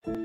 What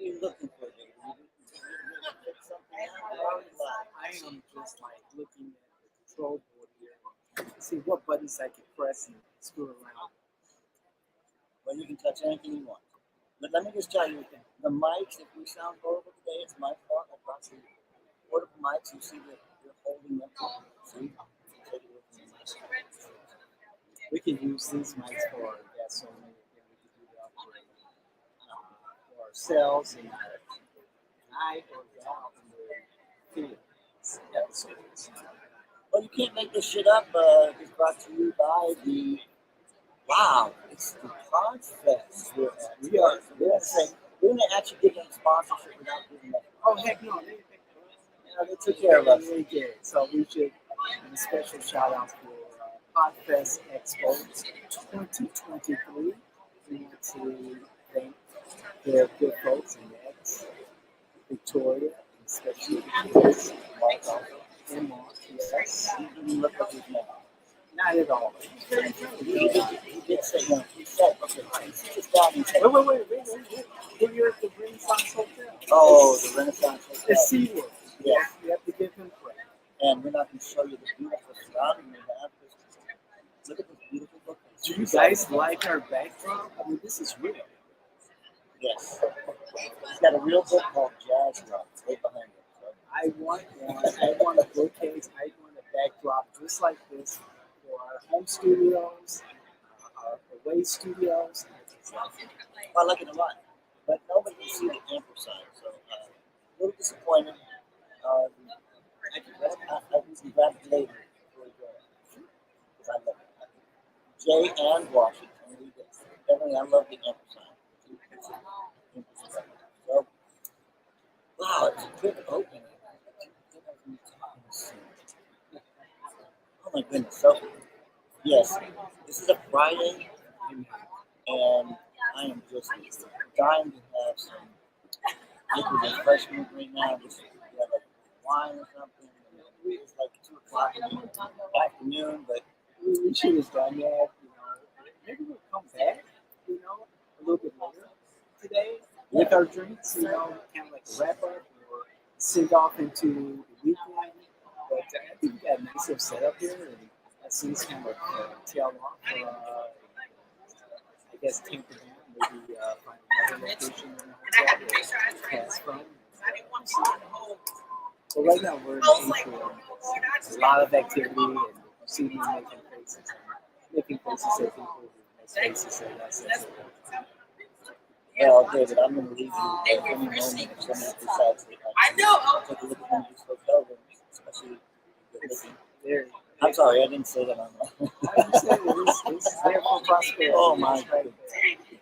are you looking for, David? I am just like looking at the control board here to see what buttons I can press and screw around. Well, you can touch anything you want. But let me just tell you, the mics, if we sound horrible today, it's my fault. I brought some portable mics. You see that you're holding them. See? We can use these mics for guests only. Again, we can do the upgrade for ourselves and I or gal in the field episodes. Well, you can't make this shit up. It's brought to you by the it's the PODFEST. We're going to actually give them sponsorship without giving them. Oh, heck no. They took care of us. They did. So we should give a special shout out for PODFEST EXPO 2023. We want to thank the good folks in Nets, Victoria, and especially Mark and Mark. Yes. You didn't look like his name. Not at all. He did say no. He said, okay, sit down and say, Wait. When you're at the Renaissance Hotel. oh, the Renaissance Hotel. The SeaWorld. Yes. You have to give him credit. And we're not going to show you the beautiful surrounding we have. Look at this beautiful book. Do you guys like our backdrop? I mean, this is real. Yes. He's got a real book called Jazz Rock right behind him. So. I want one. I want a bookcase. I want a backdrop just like this for our home studios, our away studios. I like it a lot. But nobody can see the ampersand. So a little disappointed. I can grab it later before we go. Because I love it. Jay and Washington. Definitely, I love the ampersand. So, wow, it's a quick opening. Oh my goodness. So, yes, this is a Friday, and I am just dying to have some liquid refreshment right now. Just have like wine or something. It's like 2 o'clock in the afternoon, but We should have done that. Maybe we'll come back. A little bit later today with our drinks. Kind of like a wrap up or send off into the weekend. But I think we got a nice little setup here, and I see this kind of tail off. I guess tamper down, maybe find another location in the hotel to pass from. But right now we're in April. There's a lot of activity, and you see me making faces at people who make faces at us. well, David, I'm going to leave you at any moment if somebody decides to take a look at one of these hotel rooms, especially if they're looking. I'm sorry, I didn't say that on the. It's there for prosperity. Oh my God.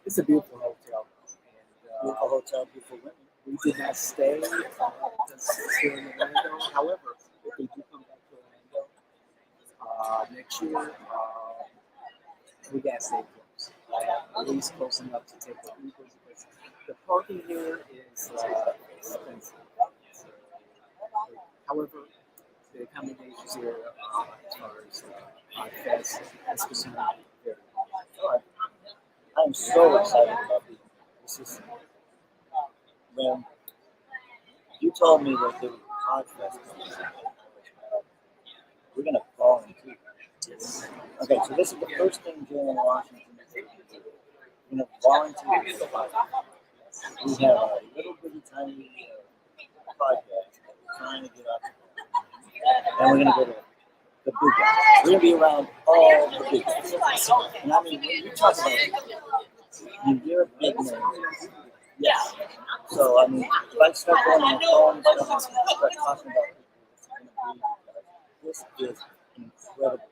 It's a beautiful hotel. And, Beautiful hotel, beautiful women. we did not stay here in Orlando. However, if we do come back to Orlando next year, we got to stay close. At least close enough to take the Ubers, because the parking here is expensive. However, the accommodations here, as far as podcasts, is concerned, very good. I'm so excited about this. Is when you told me that there was a podcast, we're gonna fall into it. Okay, so this is the first thing Jay in Washington is we're gonna volunteer. We have a little bitty tiny podcast, trying to get out there. And we're going to go to the big guys. We're going to be around all the big guys. And I mean, when you talk about you're a big man. Yeah. So, I mean, if I start going on my phone and stuff, and start talking about people, this is incredible.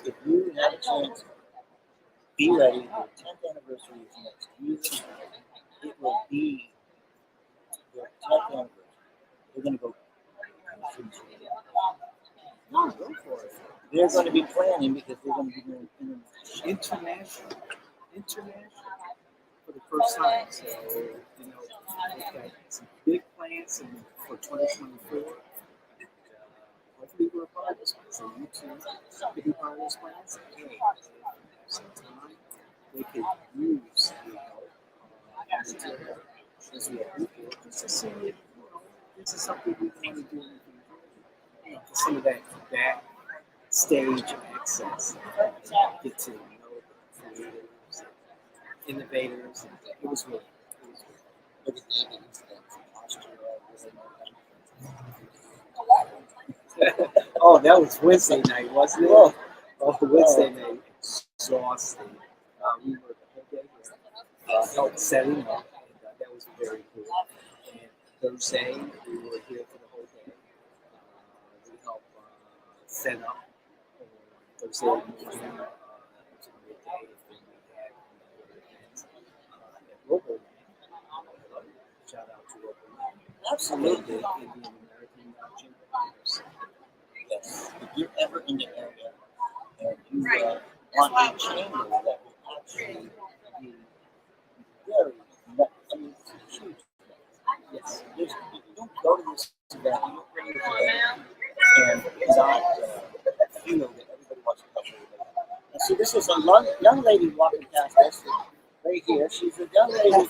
If you have a chance, be ready. Your 10th anniversary is next year. It will be your 10th anniversary. We're going to go. No, go for it. They're going to be planning because they're going to be doing International for the first time. So, we've got some big plans for 2024. Hopefully, we're a part of this plan. So, you too could be part of this plan. So, hey, if you have some time, they could use the help as we have people just to see if this is something we want to do in the future. Some of that stage access, get to know creators, innovators. It was really. Oh, that was Wednesday night, wasn't it? Oh, Wednesday night, exhausting. We were the whole day here, helped setting up, and that was very cool. And Thursday, we were here for the whole day. We helped set up on Thursday morning to midday, and then we had events at Robo. Shout out to Robo. absolutely. Indian American Chamber of Commerce. Yes. If you're ever in the area and you want a chamber that will actually be very, I mean, it's huge. Yes. You don't go to this event, you don't bring this event and not feel that everybody wants to come to it. And see, this is a young lady walking past us right here. She's a young lady.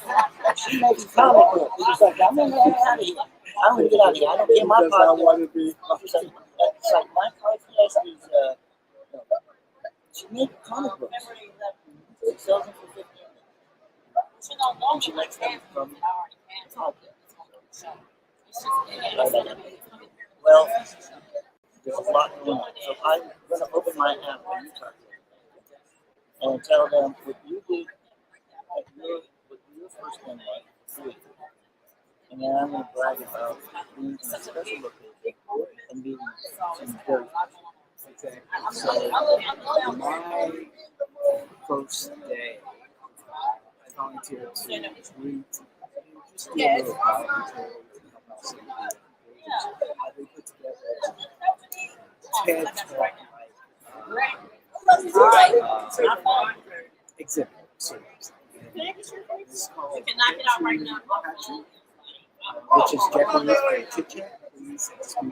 She makes comic books. She's like, I'm going to get out of here. I'm going to get out of here. I don't care my Because I podcast. want to be. It's like my podcast is, she made comic books. She sells them for $15. And she makes them from the podcast. Well, there's a lot going on. So I'm going to open my app when you talk to them and tell them what you did at your first one was. And then I'm going to brag about being in a special location and being some very Exactly. So, my first day, I volunteered to greet, just do a little volunteer to help out some people. They put together TED Talk exhibit series. It's called which is Japanese for chit chat. Please excuse me.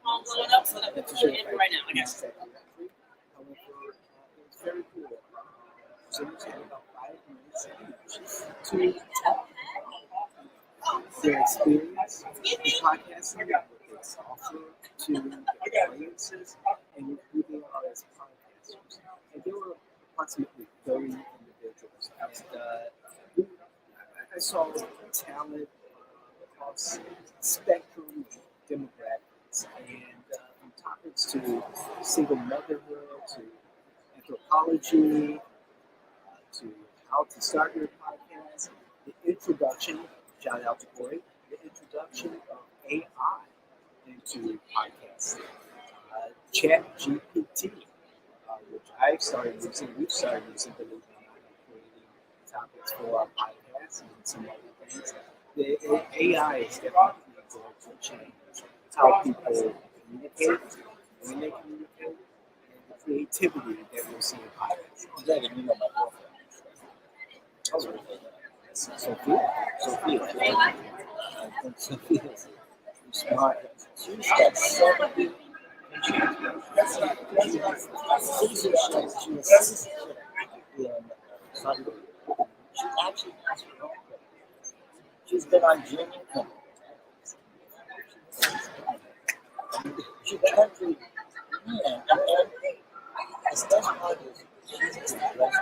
However, it's very cool. So we had about 5 minutes to talk their experience in podcasting, what they offer to the audiences, and who they are as podcasters. And there were approximately 30 individuals. And I saw talent across spectrum demographics and from topics to single motherhood, to anthropology, to how to start your podcast, the introduction, shout out to Corey, the introduction of AI into podcasting, Chat GPT, which I've started using, we've started using, believe it or not, creating topics for our podcast and some other things. The AI is definitely going to change how people communicate, when they communicate, and the creativity that we'll see in podcasts. David, you know my girlfriend. Sophia. And Sophia's smart. She's got 70 citizenship. She was citizenship in Saudi Arabia. She actually has her own place. She's been on Jimmy Kimmel. She country, and the best part is she's dressed.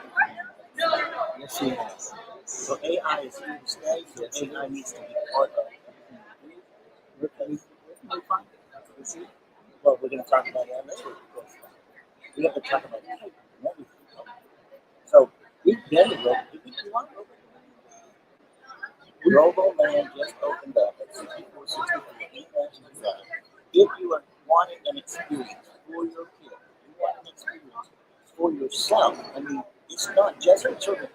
Yes, she has. So AI is here to stay. So AI needs to be part of it. Where can we find it? Let's see. Well, we're going to talk about that later. We have to talk about that and everything. So, we've been to Roboland just opened up at 6464 International Drive. If you are wanting an experience for your kid, you want an experience for yourself. I mean, it's not just for children.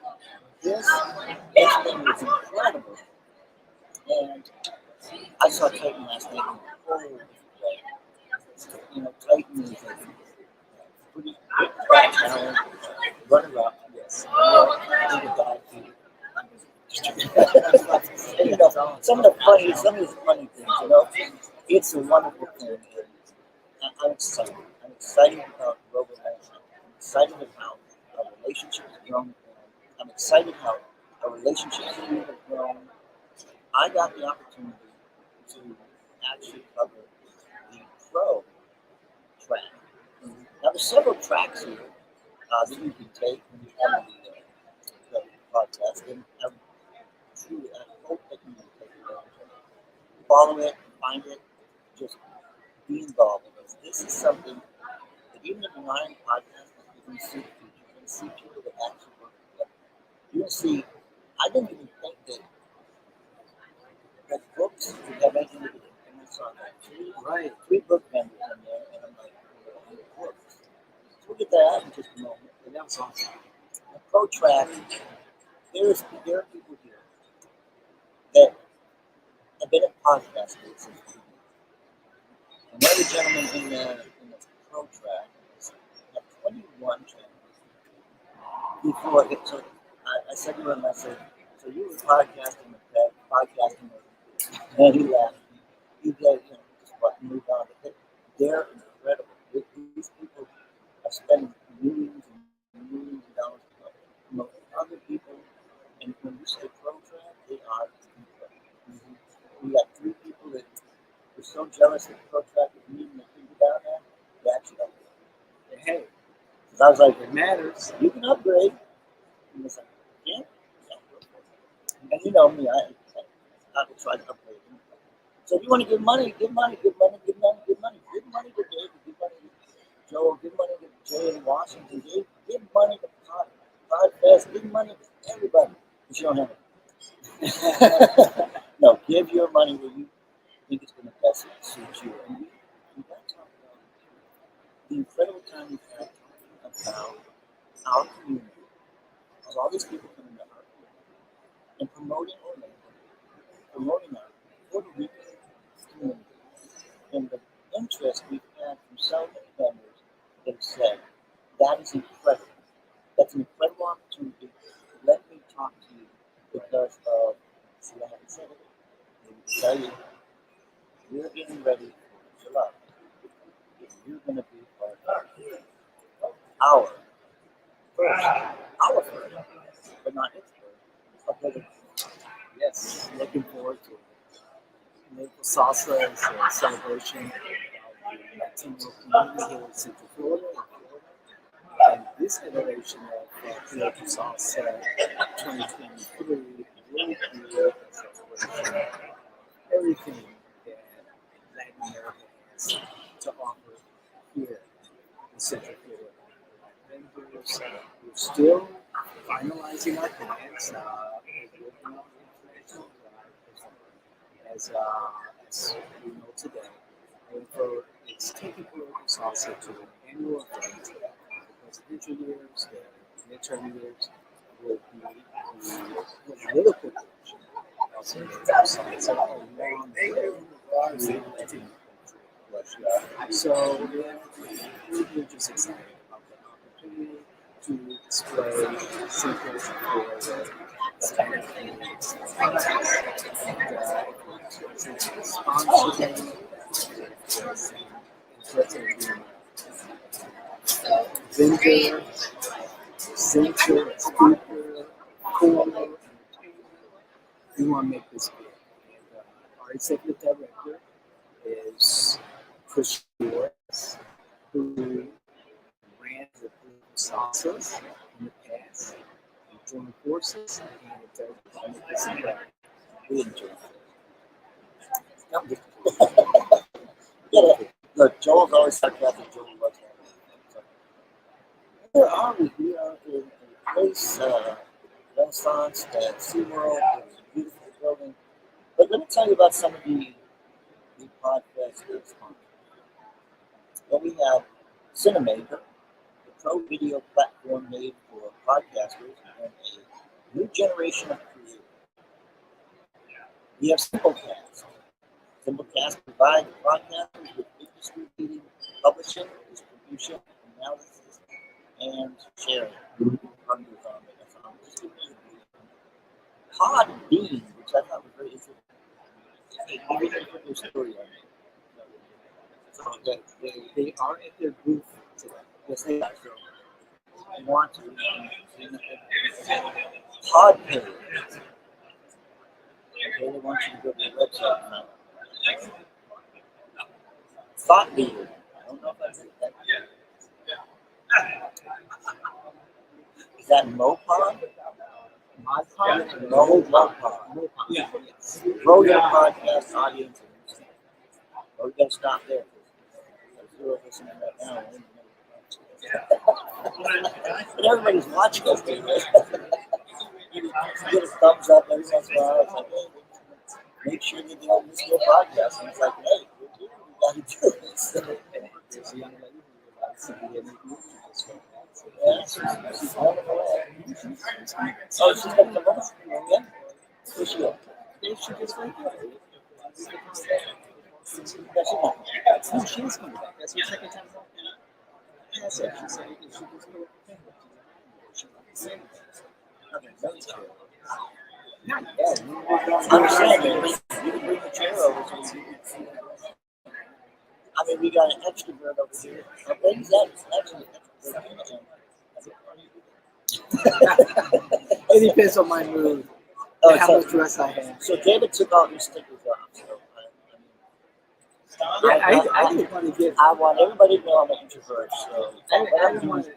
This thing is incredible. And I saw Titan last night in a whole different way. You know, Titan is a pretty good talent, runner up, yes. I think a dog too. You know, some of the funny things, you know, it's a wonderful thing. And I'm excited. I'm excited about Roboland. I'm excited about how our relationship has grown. I'm excited how our relationship here has grown. I got the opportunity to actually cover the pro track. Now, there's several tracks here that you can take when you come to the podcast, and I hope that you will take advantage of it. Follow it, find it, just be involved because this is something that even if you're not in podcast, you can see the future. You can see people that actually work together. You can see, I didn't even think that books would have anything to do with it. And I saw that three book vendors in there, and I'm like, books. So we'll get that out in just a moment. And that was awesome. The pro track, there are people here that have been at podcast since and one of the gentlemen in the pro track had 21 channels before it took. I said to him, I said, so you were podcasting with that, podcasting with, and he laughed. He said, you know, just what moved on. But they're incredible. These people are spending millions and millions of dollars to promote other people. And when you say pro track, they are incredible. We got three people that were so jealous that pro track was meeting the people down there. They actually upgraded. Hey, because I was like, it matters. You can upgrade. And it's like, yeah. And you know me, I will try to upgrade. So if you want to give money, give money, give money, give money, give money. Give money to David, give money to Joe, give money to Jay in Washington, give money to PODFEST, give money to everybody. But you don't have it. No, give your money where you think it's going to best suit you. And we got to talk about the incredible time we've had talking about our community. Because all these people coming to our community and promoting Orlando, promoting our Puerto Rican community, and the interest we've had from so many vendors that have said, that is incredible. That's an incredible opportunity. Let me talk to you because of, see, I haven't said it. Let me tell you, we're getting ready for July. You're going to be part of our first, but not its first, but the yes, looking forward to it. Maple Salsa is a celebration of the Latino community here in Central Florida. And this iteration of Maple Salsa 2023 will be a celebration of everything that Latin America has to offer here in Central Florida. Vendors, we're still finalizing our plans. We're working on international as we know today. However, it's taking political salsa to an annual event. The presidential years, the midterm years will be the political portion of the salsa around the Latin culture. So we're just excited about the opportunity to display secrets for the Spanish communities. Sponsoring vendor, center, speaker, caller, we want to make this big. And our executive director is Chris Shores, who ran the salsas in the past. We joined forces and it does make this incredible. We enjoy it. I'm just look, Joel's always sarcastic. Joel loves that. Where are we? We are in a place, Renaissance, SeaWorld. It's a beautiful building. But let me tell you about some of the PODFEST sponsors. Well, we have Cinemaker, the pro video platform made for podcasters and a new generation of creators. We have Simplecast. Simplecast provides podcasters with industry-leading publishing, distribution, analysis, and sharing. Hundreds on it. That's on just give me a Podbean, which I thought was very interesting. Maybe they put their story on it. So they are at their booth today. Yes, they are. So you want to Podpay. Okay, they want you to go to their website now. Thought Leader. I don't know if I've heard that. Is that Mopod? Modpod? Mopod. Yeah. Grow your podcast audience. Well, we got to stop there. We're listening right now. But everybody's watching us. You get a thumbs up every once in a while. It's like, hey, make sure that you don't miss your podcast. And it's like, hey, we got to do this. There's a young lady who likes to be in the group. Yeah, she's on the way. Oh, she's going to come on? Yeah? Where's she at? Yeah, she just right there. No, she is coming back. That's her second time back. That's it. She said if she just go okay, that's true. Not bad. I'm saying you can bring the chair over to you. I mean, we got an extrovert over here. Ladies, that's actually an extrovert. It depends on my mood. Oh, how much dress I have. So David took all his stickers off. So I didn't want to get. I want everybody to know I'm an introvert. So I didn't want to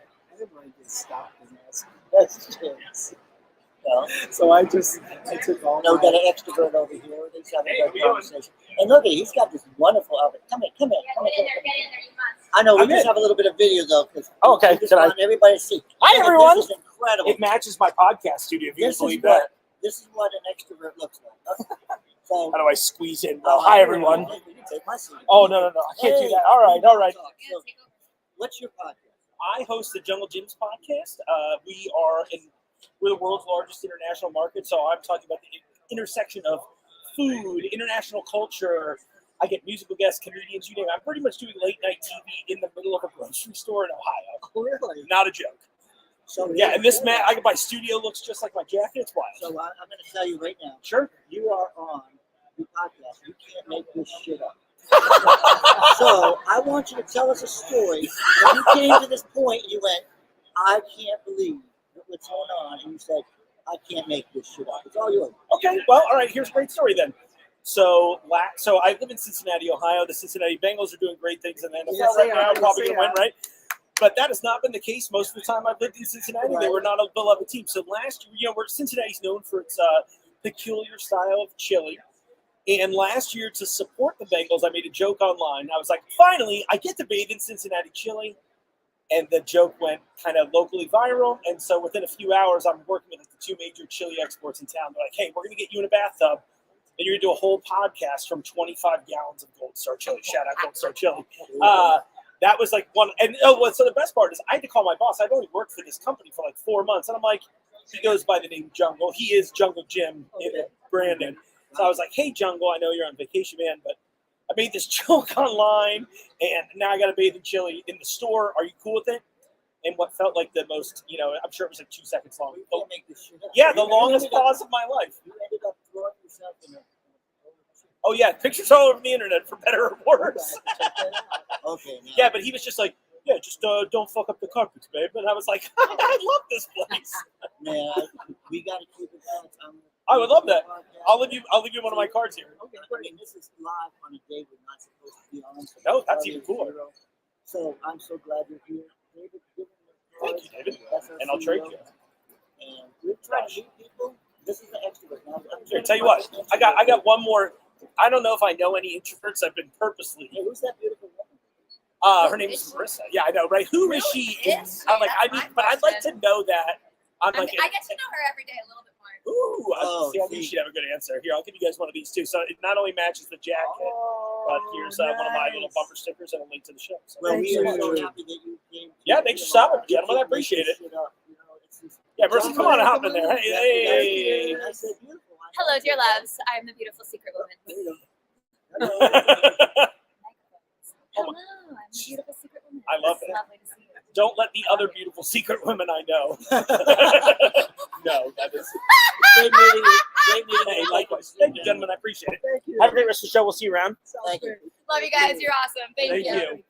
get stopped and ask questions. No. So I took all. No, we got an extrovert over here. We're just having a good conversation. And look, he's got this wonderful outfit. Come in. I know we just have a little bit of video though, because okay. We just want everybody to see. Hi everyone. This is incredible. It matches my podcast studio. If you believe that. This is what an extrovert looks like. So, how do I squeeze in? Well, hi everyone. Oh no, I can't do that. All right. So, what's your podcast? I host the Jungle Gyms podcast. We're the world's largest international market, so I'm talking about the intersection of food, international culture. I get musical guests, comedians, you name it. I'm pretty much doing late night TV in the middle of a grocery store in Ohio. Oh, really? Not a joke. So yeah, and this my studio looks just like my jacket. It's wild. So I'm going to tell you right now. Sure. You are on the podcast. You can't make this shit up. So I want you to tell us a story. When you came to this point, you went, I can't believe what's going on. And you said, I can't make this shit up. It's all yours. Okay, well, all right, here's a great story then. So I live in Cincinnati, Ohio. The Cincinnati Bengals are doing great things in the NFL right now. Probably going to win, right? But that has not been the case most of the time I've lived in Cincinnati. Right. They were not a beloved team. So last year, Cincinnati's known for its peculiar style of chili. And last year, to support the Bengals, I made a joke online. I was like, finally, I get to bathe in Cincinnati chili. And the joke went kind of locally viral. And so within a few hours, I'm working with the two major chili exports in town. They're like, hey, we're going to get you in a bathtub. And you're going to do a whole podcast from 25 gallons of Gold Star chili. Shout out Gold Star chili. That was like one. And so the best part is I had to call my boss. I'd only worked for this company for like 4 months. And I'm like, he goes by the name Jungle. He is Jungle Jim Brandon. So I was like, hey, Jungle, I know you're on vacation, man, but I made this joke online, and now I got to bathe in chili in the store. Are you cool with it? And what felt like the most, I'm sure it was like 2 seconds long. You can't make this shit up. Yeah, the longest pause of my life. You ended up throwing yourself in a... Oh, yeah, pictures all over the internet, for better or worse. Okay. Yeah, but he was just like, yeah, just don't fuck up the carpets, babe. And I was like, I love this place. Man, we got to keep it going. I would love that. I'll leave you one of my cards here. Okay, I mean, this is live on a day we're not supposed to be on. So no, that's even cooler. So I'm so glad you're here. David, thank you, David. And I'll trade you. And we're trying to meet people. This is the extrovert. Here, tell you what, I got one more I don't know if I know any introverts. I've been purposely. Hey, who's that beautiful woman? Her name is Marissa. Yeah, I know, right? Who is she? I'm like, That's I mean, my but I'd like to question. know that. I get to know her every day a little bit more. Ooh, see, I knew she'd have a good answer. Here, I'll give you guys one of these too. So it not only matches the jacket, but here's one of my little bumper stickers and a link to the show. So Well, we Thank are so you. happy that you came. Yeah, thanks for stopping, gentlemen. I appreciate it. Yeah, Mercy, come on hop in there. Hey. I said beautiful. Hello, dear loves. I'm the beautiful secret woman. Hello, I'm the beautiful secret woman. I love it. Lovely to see you. Don't let the other beautiful secret women I know. No, that is. Great meeting you. Great meeting Hey, you. likewise. Thank you, gentlemen. I appreciate it. Thank you. Have a great rest of the show. We'll see you around. Thank you. Love you guys. You're awesome. Thank you.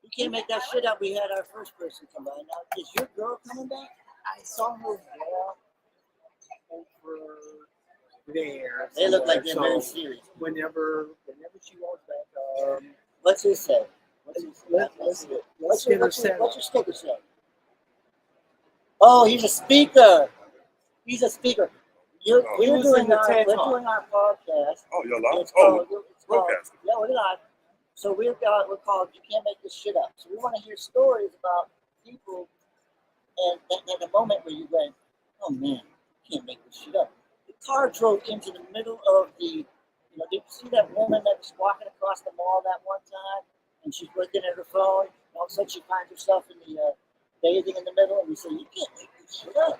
You can't make that shit up. We had our first person come by. Now, is your girl coming back? I saw her walk over there. They look like they're So very serious. whenever she walks back, What's his say? What's get her set your up. sticker say? Oh, he's a speaker. He's a speaker. We're doing our podcast. Oh, you're live? It's called, Oh, it's called, broadcast. yeah, we're live. So we're called You Can't Make This Shit Up. So we want to hear stories about people and the moment where you went, oh man, you can't make this shit up. The car drove into the middle of did you see that woman that was walking across the mall that one time and she's looking at her phone and all of a sudden she finds herself in the bathing in the middle and we say, you can't make this shit up.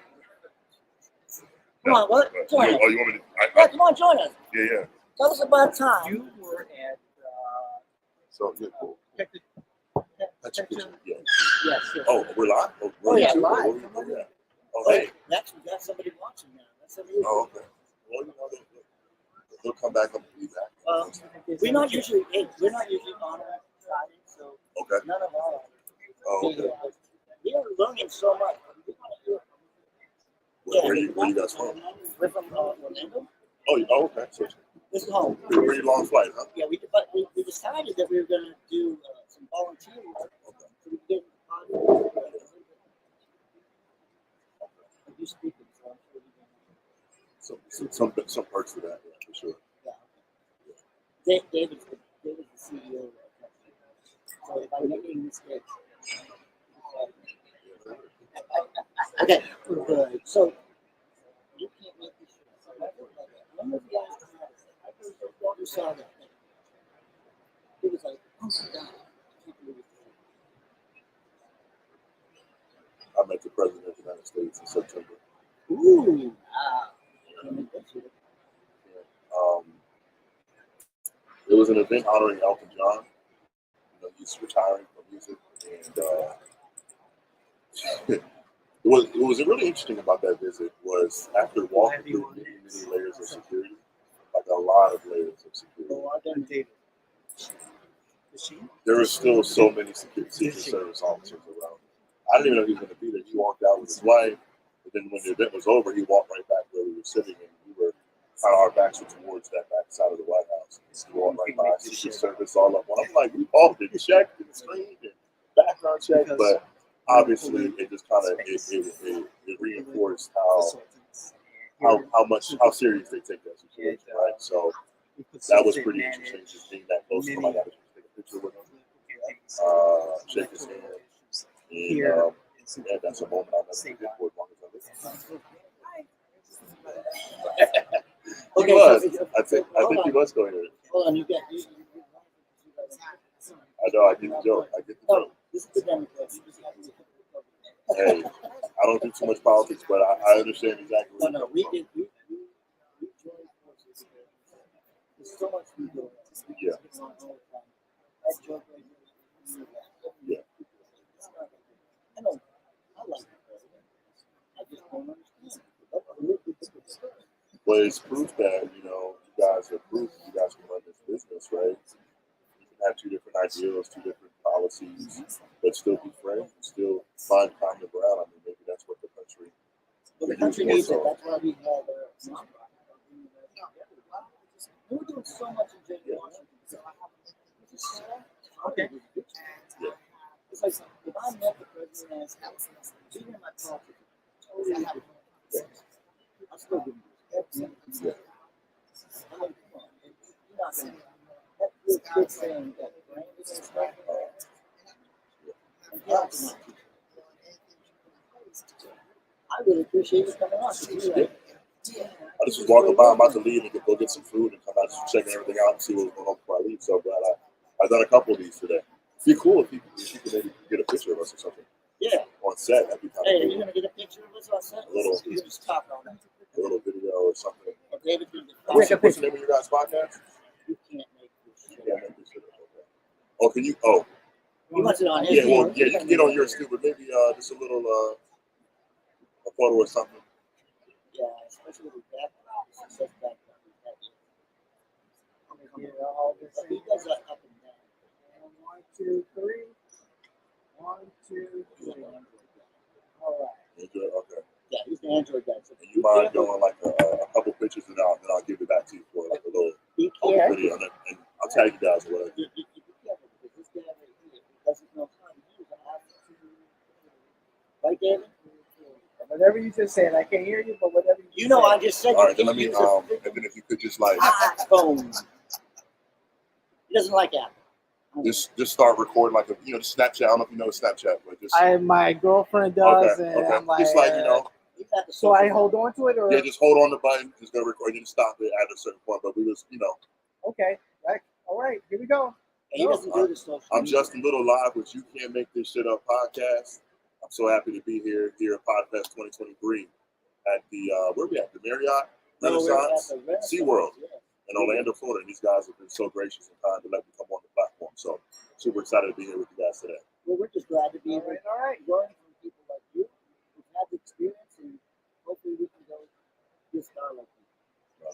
Come on, what? Join us. Oh, you want me to? Yeah, come on, join us. Yeah. Tell us about time. You were at So, yeah, cool. Detective. That's your picture. Yeah. Yes. Oh, we're live? Oh, yeah, live. Oh, yeah. Oh, Oh, hey. that's somebody watching now. That's somebody. Oh, okay. Well, they'll come back up and be back. We're not usually on Friday, so Okay. none of our. Oh, okay. We are learning so much. We want to hear Where you guys from? We're from Orlando. Oh, okay. So, This is home. pretty long flight, huh? Yeah, we decided that we were going to do some volunteer work. So we get you speak it, so I'm sure you can. Some perks to that, yeah, for sure. Yeah. David's the CEO. So if I'm making mistakes. Okay, good. So you can't make this shit. One of you guys you saw that thing. It was like, oh my God. I can't believe it. I met the President of the United States in September. Ooh. Wow. Can't make that shit. It was an event honoring Elton John. He's retiring from music, and what was really interesting about that visit was after walking through many layers of security, like a lot of layers of security. Oh, I done David. There were still so many Secret Service officers around. I didn't even know he was going to be there. He walked out with his wife, but then when the event was over, he walked right back where we were sitting, and we were kind of our backs were towards that back side of the White House. He walked right by, Secret Service all up. Well, I'm like, we all been checked and screened and background checked, but obviously it just kind of it reinforced how serious they take that situation, right? So that was pretty interesting, just being that close. I got to take a picture with him, shake his hand, and that's a moment I'll never forget for as long as I live. Okay, He was. so- I think he was going to. Hold on, you I know. I get the joke. No, this is the Democrats. You just have to- Hey, I don't do too much politics, but I understand exactly. No, where no, you're we coming joined forces. There's so much we do. Yeah. I joke right here. Yeah. I know. I like the president. I just don't understand. from. But it's proof that you guys are proof. You guys can run this business, right? You can have two different ideals, two different policies, but still be friends and still find common ground. I mean, maybe that's what the country. Well, the country needs it. That's why we have we're doing so much in J. Washington. Okay. Yeah. It's like if I met the president and even in my talk, totally I still do. Yeah. I mean, come on. good thing that Brandon and stuff. And Gail's not teaching. I really appreciate you coming on. I just was walking by, I'm about to leave and go get some food and come out, just checking everything out and see what's going on before I leave. So glad I've done a couple of these today. It'd be cool if you could maybe get a picture of us or something. Yeah. On set, that'd be kind of Hey, cool. are you gonna get a picture of us on set? A little- You just talk on that. A little video or something. Or David can What's get the name of your guys' podcast? You can't make this shit. Yeah, make this shit up, okay. Oh, can you? Oh, He wants it on his yeah. Well, phone. yeah. You can get on yours too, but maybe just a little a photo or something. Yeah, especially with the background. It says background. But he does that up and down. 1, 2, 3. 1, 2, 3. All right. Okay. Yeah, he's the Android guy. So And you mind doing like a couple pictures and I'll give it back to you for like a little be careful. video and I'll tag you guys or whatever. Be careful because this guy right here doesn't know how to use an app. Right, David? Whatever you just said, I can't hear you, but whatever you You know, said. I just said All you right, then let can't me use and then if you could just like iPhone. He doesn't like Apple. just start recording like just Snapchat. I don't know if you know Snapchat, but just My girlfriend does, okay, and okay. I'm like, Just like He's got the so I social hold on to it, or yeah, just hold on the button, just go record, and just stop it at a certain point. But we just okay, right, all right, here we go. He doesn't do the social I'm media. Justin Little live with You Can't Make This Shit Up podcast. I'm so happy to be here at PodFest 2023 at the where we at? The Marriott No, we're at Renaissance the Renaissance, SeaWorld yeah. in Orlando, Florida. And these guys have been so gracious and kind to let me come on the platform. So super excited to be here with you guys today. Well, we're just glad to be here. All right. Learning from people like you who've had the experience, and hopefully we can go be a star like you.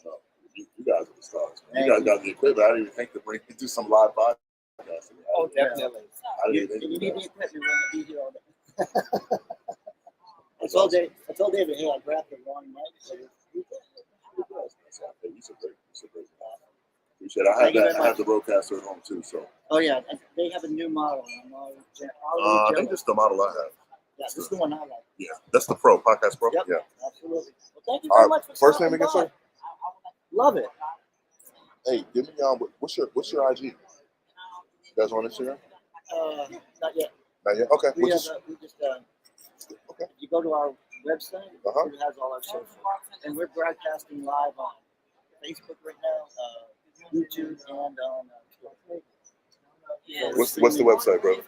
No. You guys are the stars. Man. Thank You guys you. got the equipment. I didn't even think to bring do some live podcasts. Oh, definitely. I didn't even You think need of the that. equipment when you be here all day. I told David, hey, I grabbed the wrong mic, so you He's a great guy. Appreciate it. Thank you very I have much. the roadcaster at home too. So Oh yeah, and they have a new model. And I'm always I think jealous. that's the model I have. Yeah, this is the one I like. Yeah, that's the Pro Podcast Pro. Yep, Yeah. absolutely. Well, thank you All very right, much for first stopping name again, by. sir? Love it. Hey, give me what's your IG? You guys on Instagram? Not yet. Not yet. Okay. We just Okay. if you go to our website, Uh-huh. it has all our social, and we're broadcasting live on Facebook right now, YouTube, and on Twitter. What's the website, brother?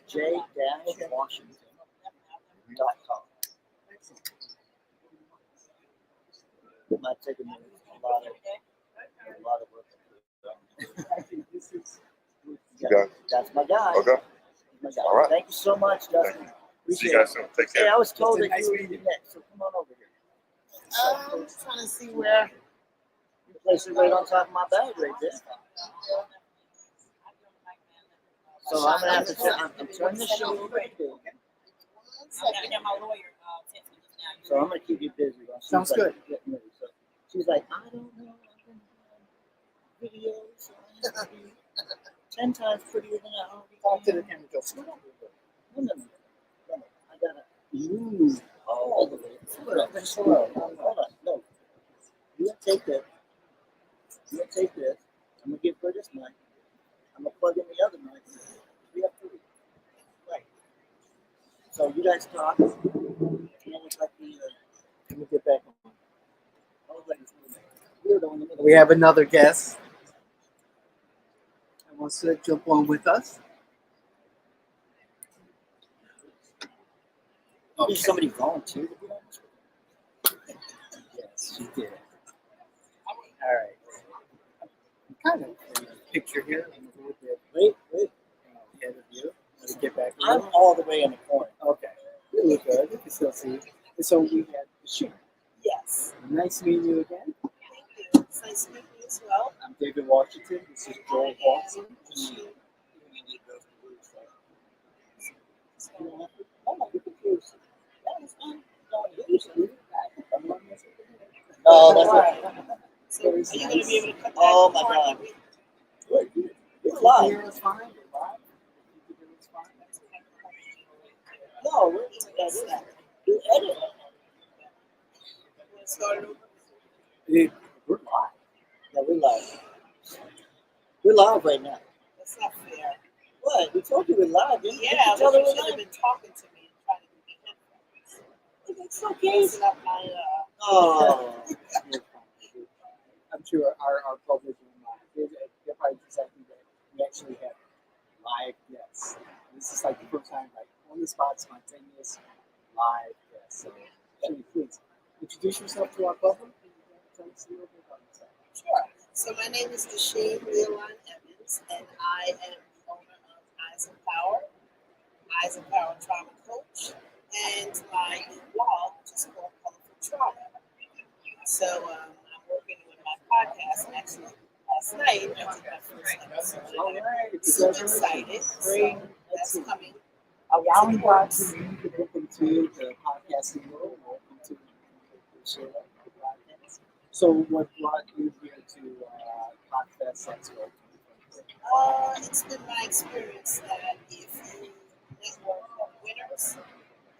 j-washington.com. It might take a minute. A lot of work. Okay. That's my guy. Okay. My guy. All right. Thank you so much, Justin. See Appreciate you guys it. soon. Take Hey, care. I was told It's that nice you were meeting you. next, so come on over here. I'm trying to see where. You place it right on top of my bag right there. So I'm gonna have to I'm turning the show over to Dave. So I'm gonna keep you busy. While she's Sounds good. getting ready. So she's like, I don't know. I'm gonna have videos. So I have to be 10 times prettier than I already Talk to am. the camera. Go. No. I gotta move all the way. Hold on. No. You gotta take this. I'm gonna give her this mic. I'm gonna plug in the other mic. We have three. Right. So you guys talk. And it's like Let me get back. I was like, weirdo in the middle. We have another guest that wants to jump on with us. Maybe somebody volunteered to be on this one. Yes, she did. All right. Kind of picture here. I'm a little bit Wait. ahead of you. Let me get back. I'm all the way in the corner. Okay. You look good. You can still see. And so we had the shoot. Yes. Nice meeting you again. Thank you. It's nice to meet you as well. I'm David Washington. This is Joel Watson. No, that's right. So are you going to be able to cut that? Oh my God. It's live. Here is fine. It's fine. No, we're you edit. Start over. It- We're live. Yeah, we're live. We're live right now. That's not fair. What? We told you we're live. Didn't we? Yeah, You tell but her you we're should have live. been talking to me and trying to give me headphones. It's okay. Messing up my Oh. I'm sure our public will not. They're probably just happy that we actually have live guests. This is like the first time, like on the spot, spontaneous live guests. So, Jenny, please introduce yourself to our public and tell us a little bit about yourself. Sure. So my name is Deshane Leon Evans, and I am the owner of Eyes of Power, Eyes of Power Trauma Coach, and my new blog, which is called Colorful Trauma. So I'm working with my podcast, and actually last night I did my first episode. All And right, I'm super excited. Great. So that's coming. A roundabout to you. Welcome to the podcasting world. Welcome to the show, the podcast. So, what brought you here to PodFest Expo? It's been my experience that if you network with winners,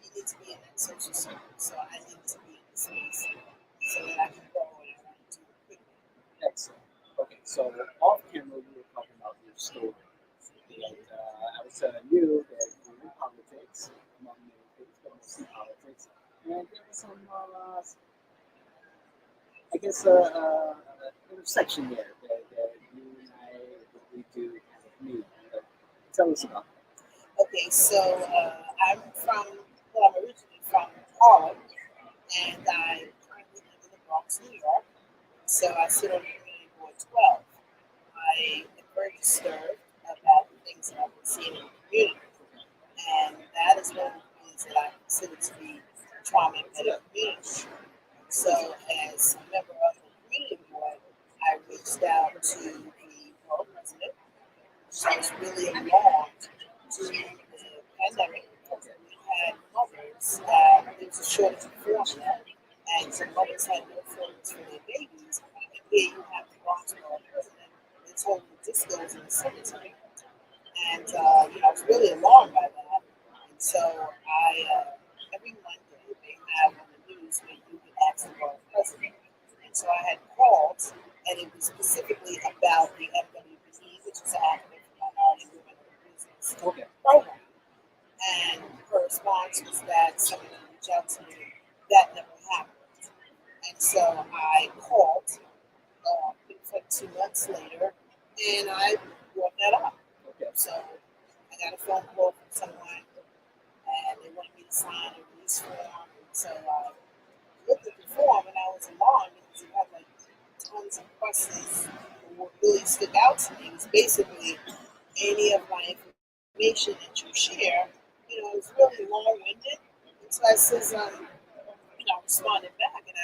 you need to be in that social circle. So I need to be in this space so that I can grow and I want to quickly. Excellent. Okay, so off camera, we were talking about your story. And I was telling you that you're in politics, among many things, but mostly politics. And there was some, I guess, intersection there that you and I really do kind of meet. But tell us about that. Okay, so I'm originally from Harlem, and I currently live in the Bronx, New York. So I sit on the Community Board 12. I am very disturbed about the things that I've been seeing in the community. And that is one of the communities that I consider to be trauma embedded community. So as a member of the community board, I reached out to the borough president. So I was really alarmed during the pandemic because we had mothers that there was a shortage of formula, and some mothers had no formulas for their babies. And here you have the Bronx borough president that's holding discos in the cemetery. And I was really alarmed by that. And so every Monday they have on the news where you can ask the borough president. And so I had called, and it was specifically about the FWBE, which is an acronym for Minority Women in Business program. And her response was that someone would reach out to me. That never happened. And so I called, like 2 months later, and I brought that up. So I got a phone call from someone, and they wanted me to sign a release form. And so I looked at the form, and I was alarmed because it had like tons of questions. And what really stood out to me was basically any of my information that you share, it's really long-winded. And so I says, responded back, and I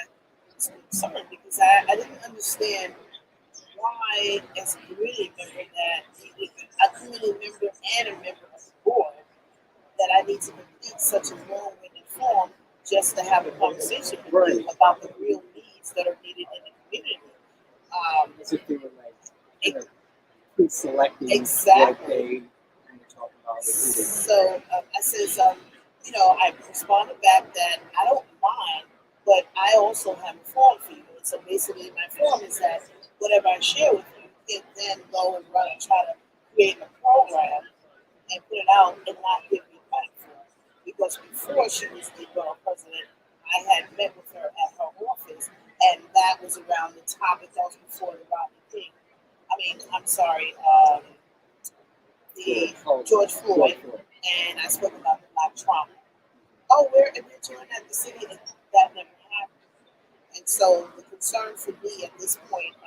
was concerned because I didn't understand why, as a community member, a community member and a member of the board, that I need to complete such a long-winded form just to have a conversation with you about the real needs that are needed in the community. As if they were like pre-selecting Exactly. what they kind of talk about. So I says, I responded back that I don't mind, but I also have a form for you. And so basically, my form is that whatever I share with you, you can then go and run and try to create a program and put it out and not give me credit for it. Because before she was the borough president, I had met with her at her office, and that was around the topic that was before the Rodney King. The George Floyd, and I spoke about the Black trauma. Oh, we're doing that in the city, and that never happened. And so the concern for me at this point, I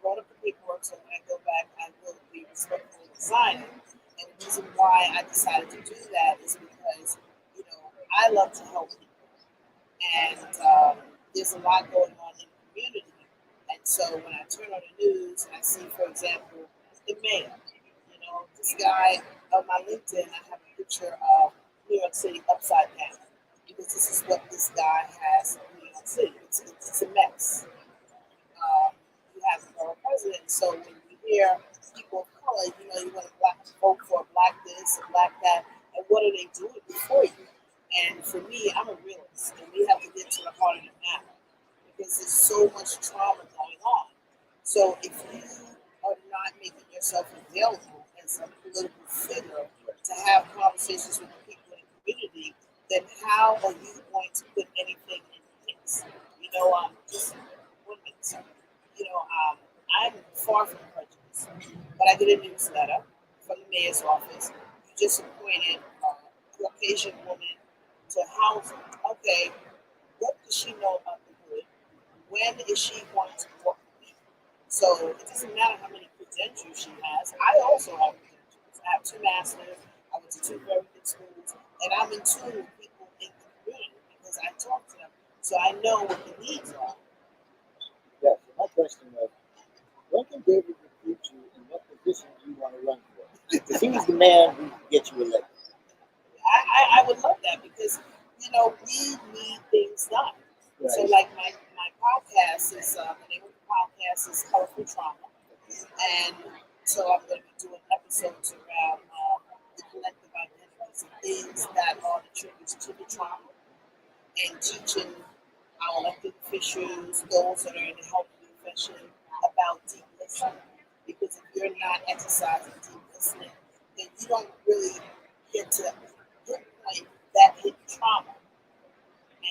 wrote up the paperwork, so when I go back, I will be respectful of signing. And the reason why I decided to do that is because, I love to help people. And there's a lot going on in the community. And so when I turn on the news, I see, for example, the mayor. This guy on my LinkedIn, I have a picture of New York City upside down because this is what this guy has in New York City. It's a mess. You have the borough president, so when you hear people of color, you want to vote for a black this and black that, and what are they doing before you? And for me, I'm a realist, and we have to get to the heart of the matter because there's so much trauma going on. So if you are not making yourself available as a political figure to have conversations with the people in the community, then how are you going to put anything in place? Just 1 minute, sir. I'm far from prejudiced, but I get a newsletter from the mayor's office. You just appointed a Caucasian woman to housing. Okay, what does she know about the hood? When is she going to work with me? So it doesn't matter how many credentials she has. I also have credentials. I have 2 masters. I went to 2 very good schools, and I'm in tune with people in the community because I talk to them, so I know what the needs are. Yeah, so my question was, when can David recruit you and what position do you want to run for? Because he's the man who can get you elected. I would love that because we need things done. Right. So like my podcast is the name of the podcast is Colorful Trauma, and so I'm going to be doing episodes around the collective identities and things that are the triggers to the trauma, and teaching our elected officials, those that are in the health profession, about deep listening. Because if you're not exercising deep listening, then you don't really get to pinpoint that hidden trauma.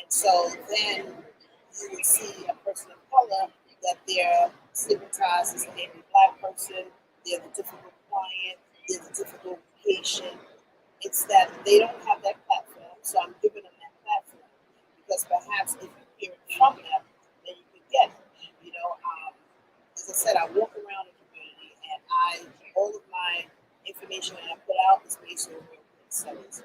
And so then you would see a person of color that they're stigmatized as an angry black person, they're the difficult client, they're the difficult patient. It's that they don't have that platform, so I'm giving them that platform because perhaps if you hear it from them, then you can get it. As I said, I walk around the community and all of my information that I put out is based on real case studies.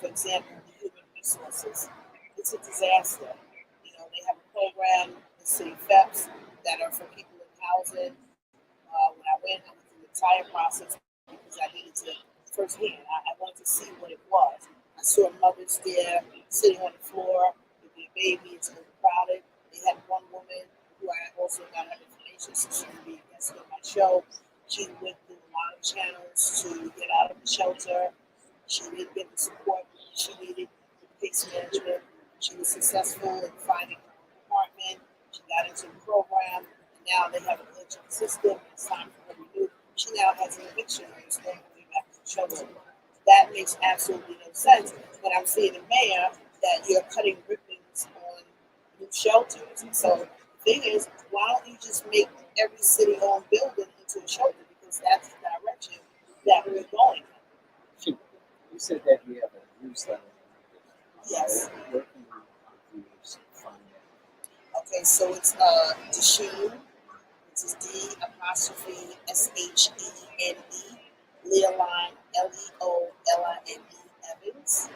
For example, the human resources. It's a disaster. They have a program, the city FEPS, that are for people in housing. When I went through the entire process because I needed to firsthand. I wanted to see what it was. I saw mothers there sitting on the floor with their baby. It's overcrowded. They had one woman who I also got her information, so she would be a guest on my show. She went through a lot of channels to get out of the shelter. She didn't get the support she needed with case management. She was successful in finding her apartment. She got into the program, and now they have a glitch in the system. It's time for her to renew. She now has an eviction notice going back to the shelter. That makes absolutely no sense. When I'm seeing the mayor that you're cutting ribbons on new shelters. So the thing is, why don't you just make every city-owned building into a shelter? Because that's the direction that we're going. You said that you have a newsletter. Yes. Where can you find that? Okay, so it's Deshene, which is D'(SHENE), Leoline, LEOLINE Evans,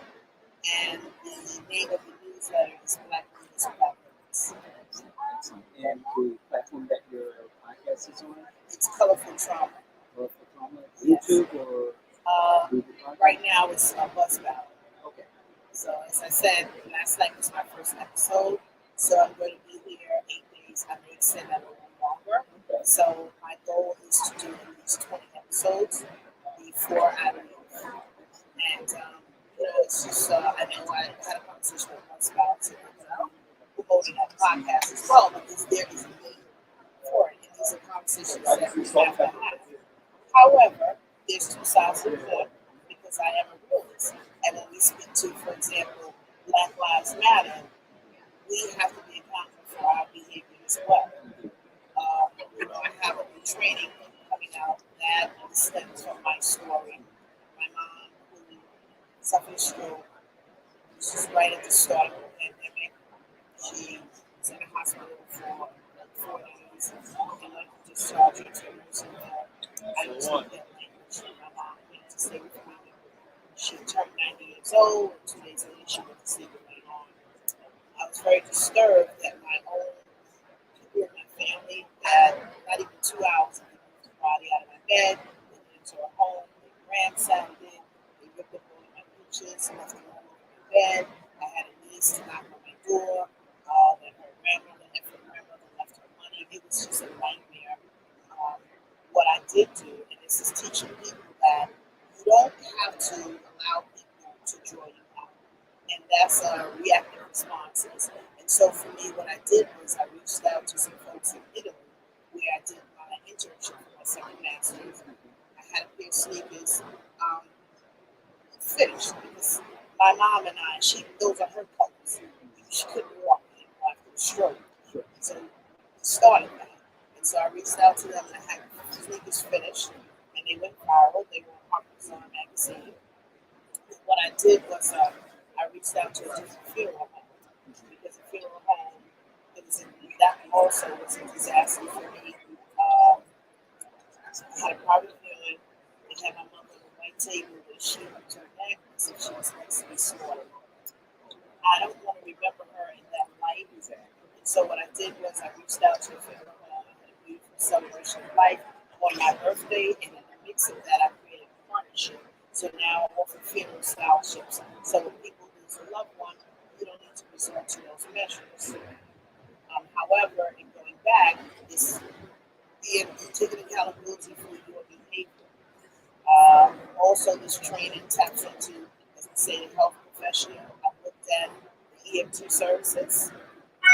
and the name of the newsletter is Black Leaders, Black Leaders. And the platform that your podcast is on? It's Colorful Trauma. Colorful Trauma, YouTube or Google Podcast? Right now it's Buzzsprout. Okay. So as I said, last night was my first episode, so I'm going to be here 8 days. I may extend that a little longer. Okay. So my goal is to do at least 20 episodes before I leave. And it's just I know I had a conversation with my spouse and promoting that podcast as well because there is a need for it. And these are conversations that we have to have. However, there's 2 sides to the coin because I am a realist. And when we speak to, for example, Black Lives Matter, we have to be accountable for our behavior as well. I have a new training coming out that stems from my story. My mom, who suffered a stroke, this is right at the start of the pandemic. She was in a hospital for like 4 days and I discharged her to a nursing home. I was in that language. My mom went to stay with me. She turned 90 years old, and 2 days later she went to sleep with my mom. I was very disturbed that my own people in my family had not even 2 hours to get the body out of my bed. They went into her home, they ransacked it, they ripped up all of my pictures, left them all over my bed. I had a niece knock on my door, that her grandmother left her money. It was just a nightmare. What I did do, and this is teaching people that you don't have to allow people to draw you out. And that's reactive responses. And so for me, what I did was I reached out to some folks in Italy where I my mom and I, those are her colors. She couldn't walk anymore after the stroke. Sure. So we started that. And so I reached out to them and I had the sneakers finished. And they went viral. They were on Harper's magazine. And what I did was I reached out to a different funeral home. Because the funeral home, that also was a disaster for me. I had a private viewing. They had my mother on the white table with a sheet up to her neck as if she was next to be slaughtered. I don't want to remember her in that light. And so what I did was I reached out to a funeral home. I had a beautiful celebration of life on my birthday, and in the mix of that, I created a partnership. So now I offer funeral scholarships. So when people lose a loved one, you don't need to resort to those measures. However, in going back, it's taking accountability for your behavior. Also, this training taps into, as we say, the health professional. I looked at the EMT services. I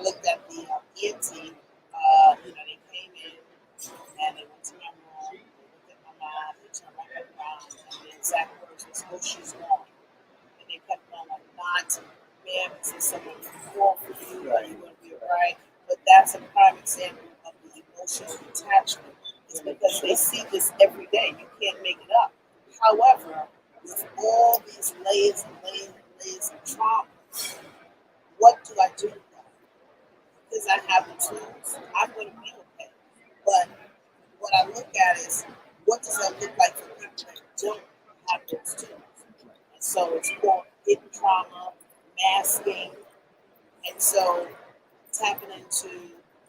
looked at the EMT. They came in and they went to my room. They looked at my mom. They turned my head around, and the exact words was, "Oh, she's gone." And they kept on like, "Not, ma'am, is there someone to call for you? Are you going to be all right?" But that's a prime example of the emotional attachment. It's because they see this every day. You can't make it up. However, with all these layers and layers and layers of trauma, what do I do with that? Because I have the tools, I'm going to be okay. But what I look at is, what does that look like for people that don't have those tools? And so it's called hidden trauma, masking, and so tapping into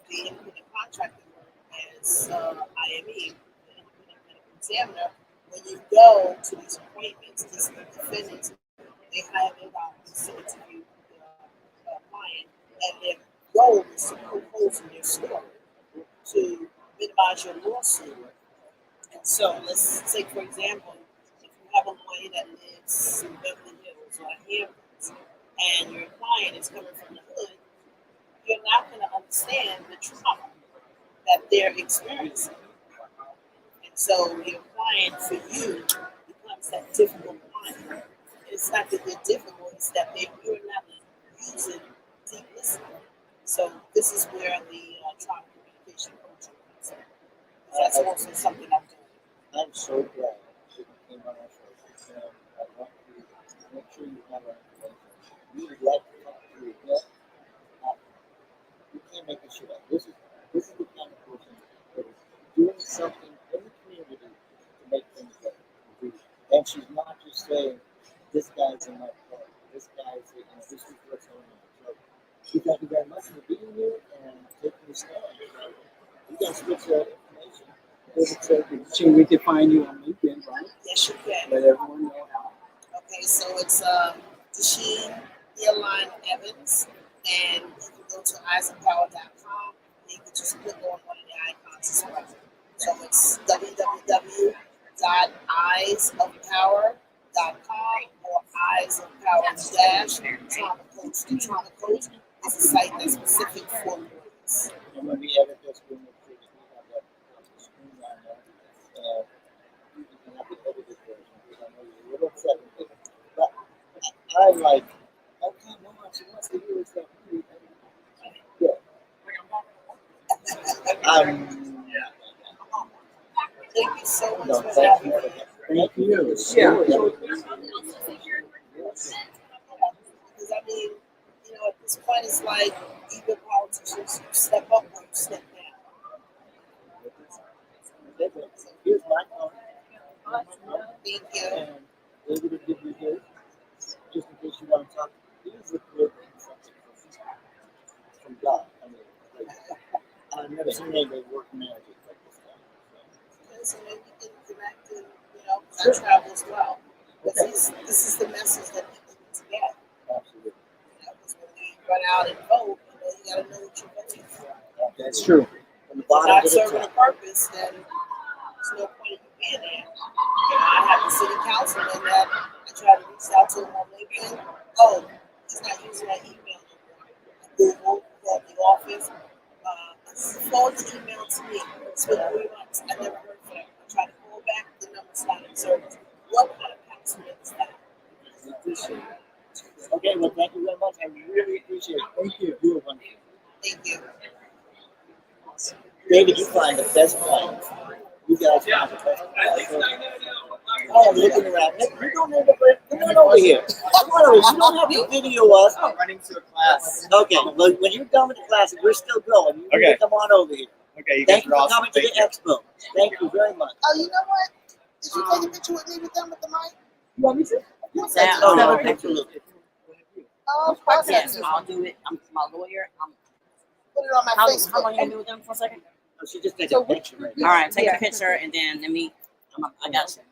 the independent contractor work as IME, the independent medical examiner. When you go to these appointments, these defendants, they hire their doctors to interview the client, and their goal is to poke holes in their story to minimize your lawsuit. And so, let's take for example, if you have a lawyer that lives in Beverly Hills or Hamptons, and your client is coming from the hood, you're not going to understand the trauma that they're experiencing. And so your client for you becomes that difficult client. It's not that they're difficult, it's that you're not using deep listening. So this is where the trauma communication coaching comes in. That's also something I'm doing. I'm so glad that you came on our show. And I want to make sure you have our information. We would like to talk to you again. You can't make this shit up. This is the kind of person that is doing something in the community to make things better. And she's not just saying, this guy's in my car, this guy's, this is what's going on. So we thank you very much for being here and taking the stand. You guys get your information. So we can find you on LinkedIn, right? Yes, you can. Let everyone know how. Okay, so it's Dasheen Airline Evans, and you can go to eyesofpower.com, and you can just click on one of the icons as well. So it's www.eyesofpower.com or Eyes of Power Trauma Coach. The Trauma Coach is a site that's specific for employees. And when we edit this, we'll make sure that we have that on the screen on there. You can have the edited version because I know you're a little upset with it. But I'm like, oh, come on, she wants to hear stuff. Good. Thank you so much No, for thank having you. me. Thank you. Yeah. Because I mean, at this point, it's like even politicians, you step up or you step down. Here's my phone. Thank you. And able to give you his, just in case you want to talk. Here's the clear thing from God. I mean, I've never seen anybody work magic like this guy. So maybe we can connect and, I travel as well. But this is the message that people need to get. Absolutely. Because when we run out and vote, you got to know what you're voting for. That's true. From the If you're bottom not to the serving a top. purpose, then there's no point in you being there. I have a city councilman that I try to reach out to him on LinkedIn. Oh, he's not using that email anymore. Google, called the office. Forward the email to me. It's been 3 months. I never heard from him. I tried to call back. The number's not in service. What kind of councilman is that? We appreciate it. Okay, well, thank you very much. I really appreciate it. Thank you. You were wonderful. Thank you. David, you find the best clients. You guys find the best clients. I am looking around. You don't have to come on over here. Come on over. You don't have to video us. I'm running to a class. Okay, well, when you're done with the class, we're still going. You need to come on over here. Okay, you Thank guys you are for awesome. coming to the expo. Thank you very much. Oh, you know what? Did you take a picture with me with them with the mic? You want me to? Yes, Oh, I no, did. absolutely. Oh, of course I Yes, do. I'll do it. I'm my lawyer. Put it on my How Facebook. long you gonna be with them for a second? Oh, she just take a picture right All right, take a picture and then let me. I got you.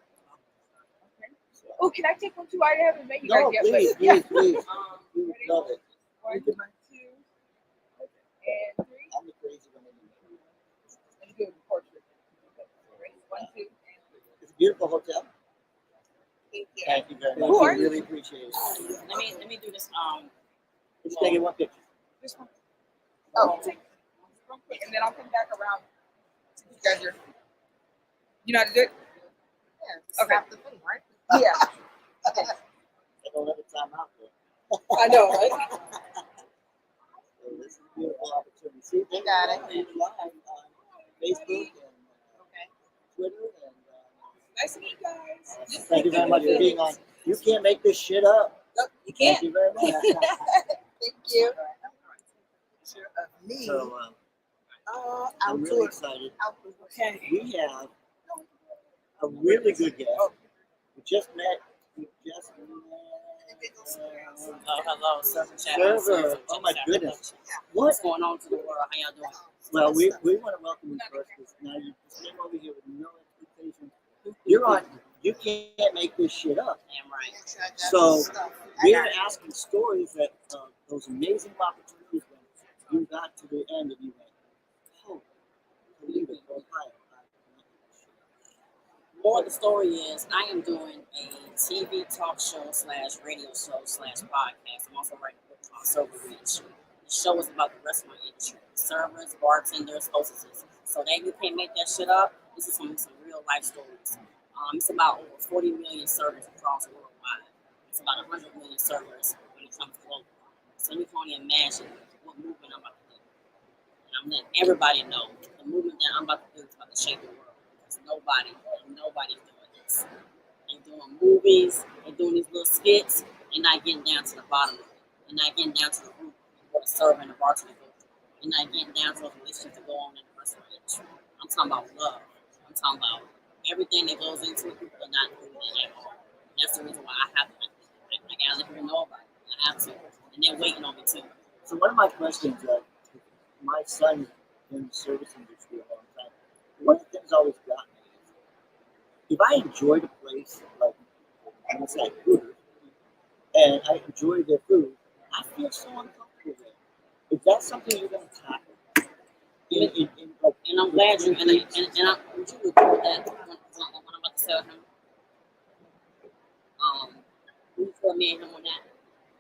Oh, can I take one too? I haven't met you No, guys yet. please, but, yeah. please. We would love it. 1, 2, and 3. I'm the crazy one. Let me do a portrait. Ready? 1, 2, and 3. It's a beautiful hotel. Thank you. Thank you very much. Who are We really appreciate it. Let me do this. Let's take one picture. This one. Oh, Take real quick, and then I'll come back around. You guys are. You know how to do it? yeah. Okay. Stop the thing, right? Yeah. I don't have the time out there. I know, right? So this is a beautiful opportunity. See, they Got it. live on Facebook and Okay. Twitter and. Nice to meet you guys. Thank you very much for being on. You can't make this shit up. Nope, you Thank can't. you very much. Thank you. Picture of me. So I'm outdoor. really excited. Outdoor. Okay. We have a really good guest. We just met. Oh, hello, server chat. Server. Oh my goodness. What's going on to the world? How y'all doing? Well, we want to welcome you first because now you just came over here with no expectation. You're on. You can't make this shit up. Damn right. So we're asking stories that those amazing opportunities when you got to the end and you went, oh, believe it, Ohio. More of the story is I am doing a TV talk show / radio show / podcast. I'm also writing a book called Server Industry. The show is about the restaurant industry, servers, bartenders, hostesses. So that you can't make that shit up. This is some real life stories. It's about over 40 million servers across worldwide. It's about 100 million servers when it comes global. So you can only imagine what movement I'm about to do. And I'm letting everybody know the movement that I'm about to do is about to shape the world. Nobody's doing this. They're doing movies, they're doing these little skits, they're not getting down to the bottom of it. They're not getting down to the root of what a server and a bartender go through. They're not getting down to those relationships that go on in the restaurant industry. I'm talking about love. I'm talking about everything that goes into it, people are not doing it at all. And that's the reason why I have to. I gotta let people know about it. I have to. And they're waiting on me too. So one of my questions, my son in the service industry a long time. One of the things always got me is if I enjoy the place, like I'm gonna say food, and I enjoy their food, I feel so uncomfortable there. Is that something you're gonna tackle? Like, And I'm glad you and I would you agree with that when I'm about to tell him? Before me and him on that.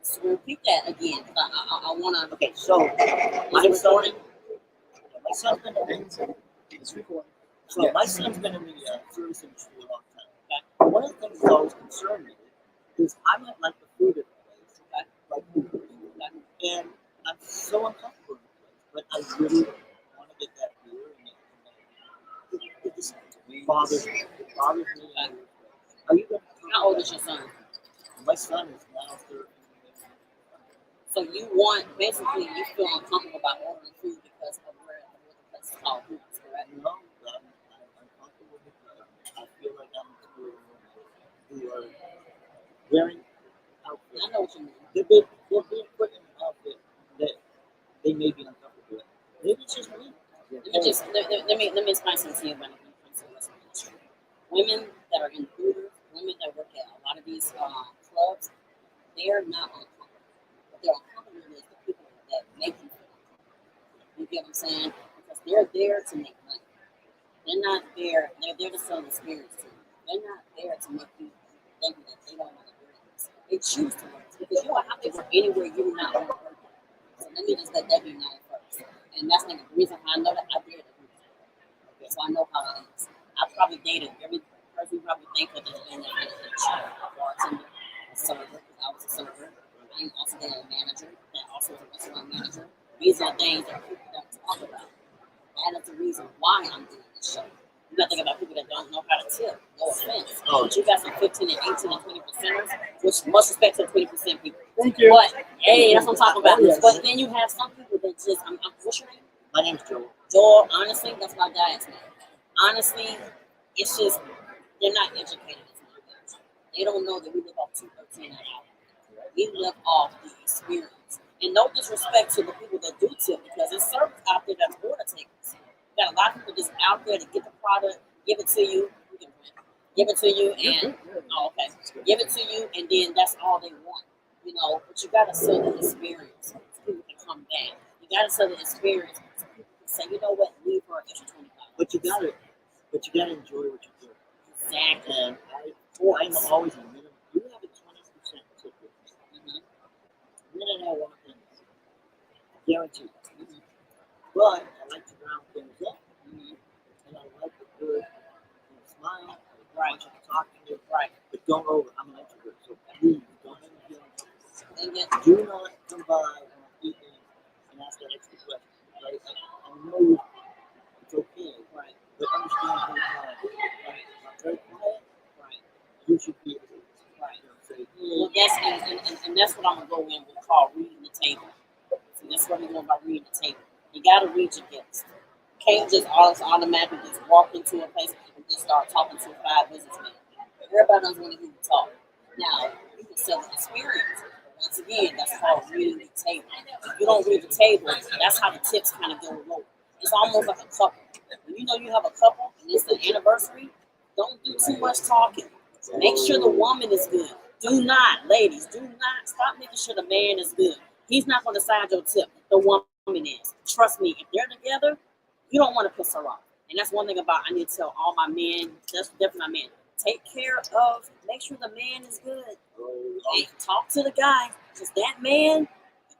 So repeat that again. I wanna okay, so my recording. my son's been It's recording. So my son's been in the service industry a long time. But one of the things that always concerned me is I might like the food at the place, like food, and I'm so uncomfortable in the place, but I really want to get that beer, and it just bothers me. It bothers me. Are you going to? How old is your son? My son is now 13. So you want basically you feel uncomfortable about ordering food because of where the place is called food, correct? No, I'm comfortable because I feel like I'm who are wearing outfits. I know what you mean. They're being put in an outfit that they may be uncomfortable with. Maybe it's just me. Let me explain something to you about it when it comes to the restaurant industry. Women that are in theater, women that work at a lot of these clubs, they're not uncomfortable. What they're uncomfortable with is the people that make you feel uncomfortable. You get what I'm saying? Because they're there to make money. They're not there. They're there to sell an experience to you. They're not there to make you think that they don't want to do this. They choose to work because you don't have to work anywhere you do not want to work. So let me just let that be known first. And that's like the reason why I know that I did it. Okay, so I know how it is. I probably dated every person you probably think of in the industry, bartender, a server, because I was a server. I am also then a manager, that also was a restaurant manager. These are things that people don't talk about. That is the reason why I'm doing this show. You got to think about people that don't know how to tip. No offense. Oh. But you got some 15 and 18 and 20%ers, which much respect to the 20% people. Thank you. But, hey, that's what I'm talking about. Oh, yes. But then you have some people that just, what's your name? My name's Joel. Joel, honestly, that's my dad's name. Honestly, it's just, they're not educated as much. They don't know that we live off 213 an hour. We live off the experience. And no disrespect to the people that do tip, because there's servers out there that's order takers. You got a lot of people just out there to get the product, give it to you, give it to you, and give it to you, and then that's all they want, you know. But you gotta sell the experience so people can come back. You gotta sell the experience so people can say, you know what, leave for an extra $25. But you gotta enjoy what you do. Exactly. And I'm always a minimum. You have a 20% ticket. Minute I want things. Guaranteed. But I like to round things up. And I like a good smile. I want you to talk to me. Right. But don't over. I'm an introvert. So please don't ever feel uncomfortable. Do not come by when I'm eating and ask that extra question. Right? I know it's okay. Right. But understand who's I'm very quiet. Right. You should be able to. Right. You know, say, Well, and that's what I'm gonna go in with called reading the table. So that's what we're going about reading the table. You gotta read your guests. You can't just automatically just walk into a place and just start talking to 5 businessmen. Everybody doesn't want to hear you talk. Now, you can sell the experience. Once again, that's called reading the table. If you don't read the table, that's how the tips kind of go low. It's almost like a couple. When you know you have a couple and it's the anniversary, don't do too much talking. Make sure the woman is good. Do not, ladies, do not stop making sure the man is good. He's not going to decide your tip. The woman is. Trust me, if they're together, you don't want to piss her off. And that's one thing about I need to tell all my men, that's definitely my men. Take care of, make sure the man is good. And talk to the guy. Because that man,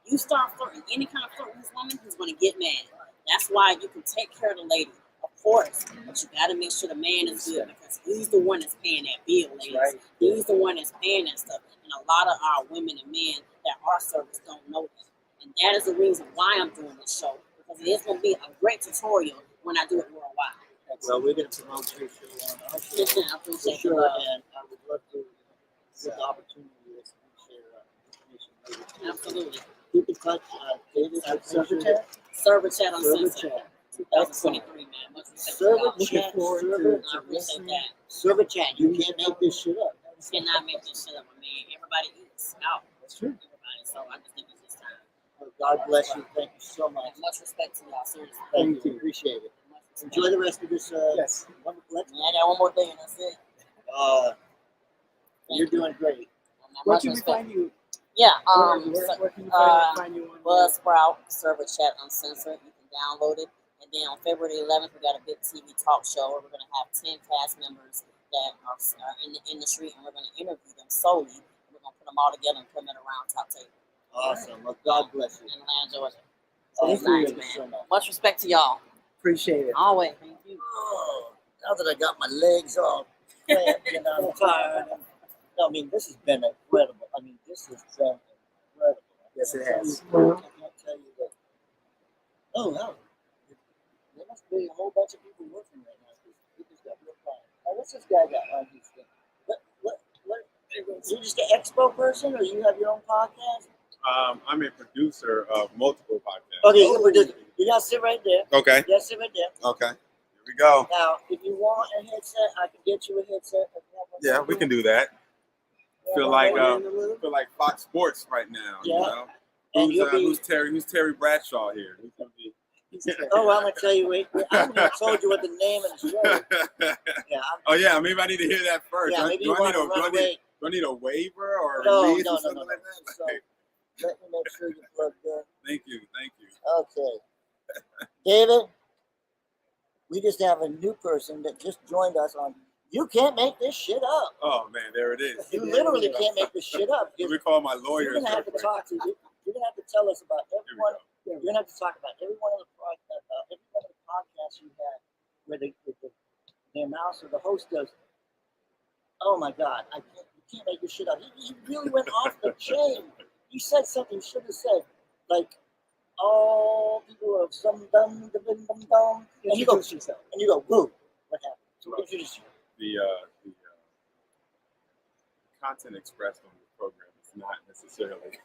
if you start flirting, any kind of flirt with this woman, he's going to get mad. That's why you can take care of the lady, of course. But you got to make sure the man is good, because he's the one that's paying that bill, ladies. Right. He's the one that's paying that stuff. And a lot of our women and men that are service don't know that. And that is the reason why I'm doing this show, because it is going to be a great tutorial when I do it worldwide. well, we're going to promote your show on our show. I appreciate For sure, it. and I would love to get the opportunity to share information later. Too. Absolutely. Keep in touch, David, Server Chat. Server Chat on Server Censored. Chat. 2023, man. Much respect to Server y'all. Chat. I appreciate that. Server Chat. You can't make this shit up. You cannot make this shit up, I mean. Everybody eats out. That's true. Everybody, so I just think it's just time. Well, God bless you. Thank you so much. And much respect to y'all, seriously. Thank you. Appreciate it. Enjoy the rest of this Yes. wonderful Yeah, I got one more day and that's it. You're doing great. Where can we find you? Yeah, Where can you find you on Buzzsprout, Server Chat Uncensored. You can download it. And then on February 11th, we got a big TV talk show where we're going to have 10 cast members that are in the industry, and we're going to interview them solely. We're going to put them all together and put them at a round top table. Awesome. Well, God bless you. In Atlanta, Georgia. Thank So nice, you man. so much. Much respect to y'all. Appreciate it. Always. Thank you. Oh, now that I got my legs all cramped and I'm tired. I mean, this has been incredible. I mean, this has been incredible. Yes, it has. I can't tell you that. Oh, wow. There must be a whole bunch of people working right now. We just got real quiet. Oh, what's this guy got on his thing? What? You just an expo person, or you have your own podcast? I'm a producer of multiple podcasts. Okay, you're a producer. You gotta sit right there. Okay. You gotta sit right there. Okay. Here we go. Now, if you want a headset, I can get you a headset. Yeah, we can do that. Feel like Fox Sports right now. Yeah. You know? And you'll be- Who's Terry Bradshaw here? Who's gonna be? Oh, I'm gonna tell you. Wait, I haven't even told you what the name of the show. Yeah. Oh yeah, maybe I need to hear that first. Yeah, maybe you want to run away. Do I need a waiver or a No, release no, or no, something no. like that? So let me make sure you're plugged in. Thank you. Okay. David, we just have a new person that just joined us on. You can't make this shit up. Oh man, there it is. You literally can't make this shit up. Let me call my lawyers. You're gonna have to talk to. You're gonna have to tell us about everyone. You're gonna have to talk about every one of the podcasts you had, where the announcer, the host does. Oh my God, you can't make this shit up. He really went off the chain. He said something he should have said, like, "Oh, people are some dumb, dumb." And you go, "Whoa, what happened?" So introduce you. The content expressed on the program is not necessarily.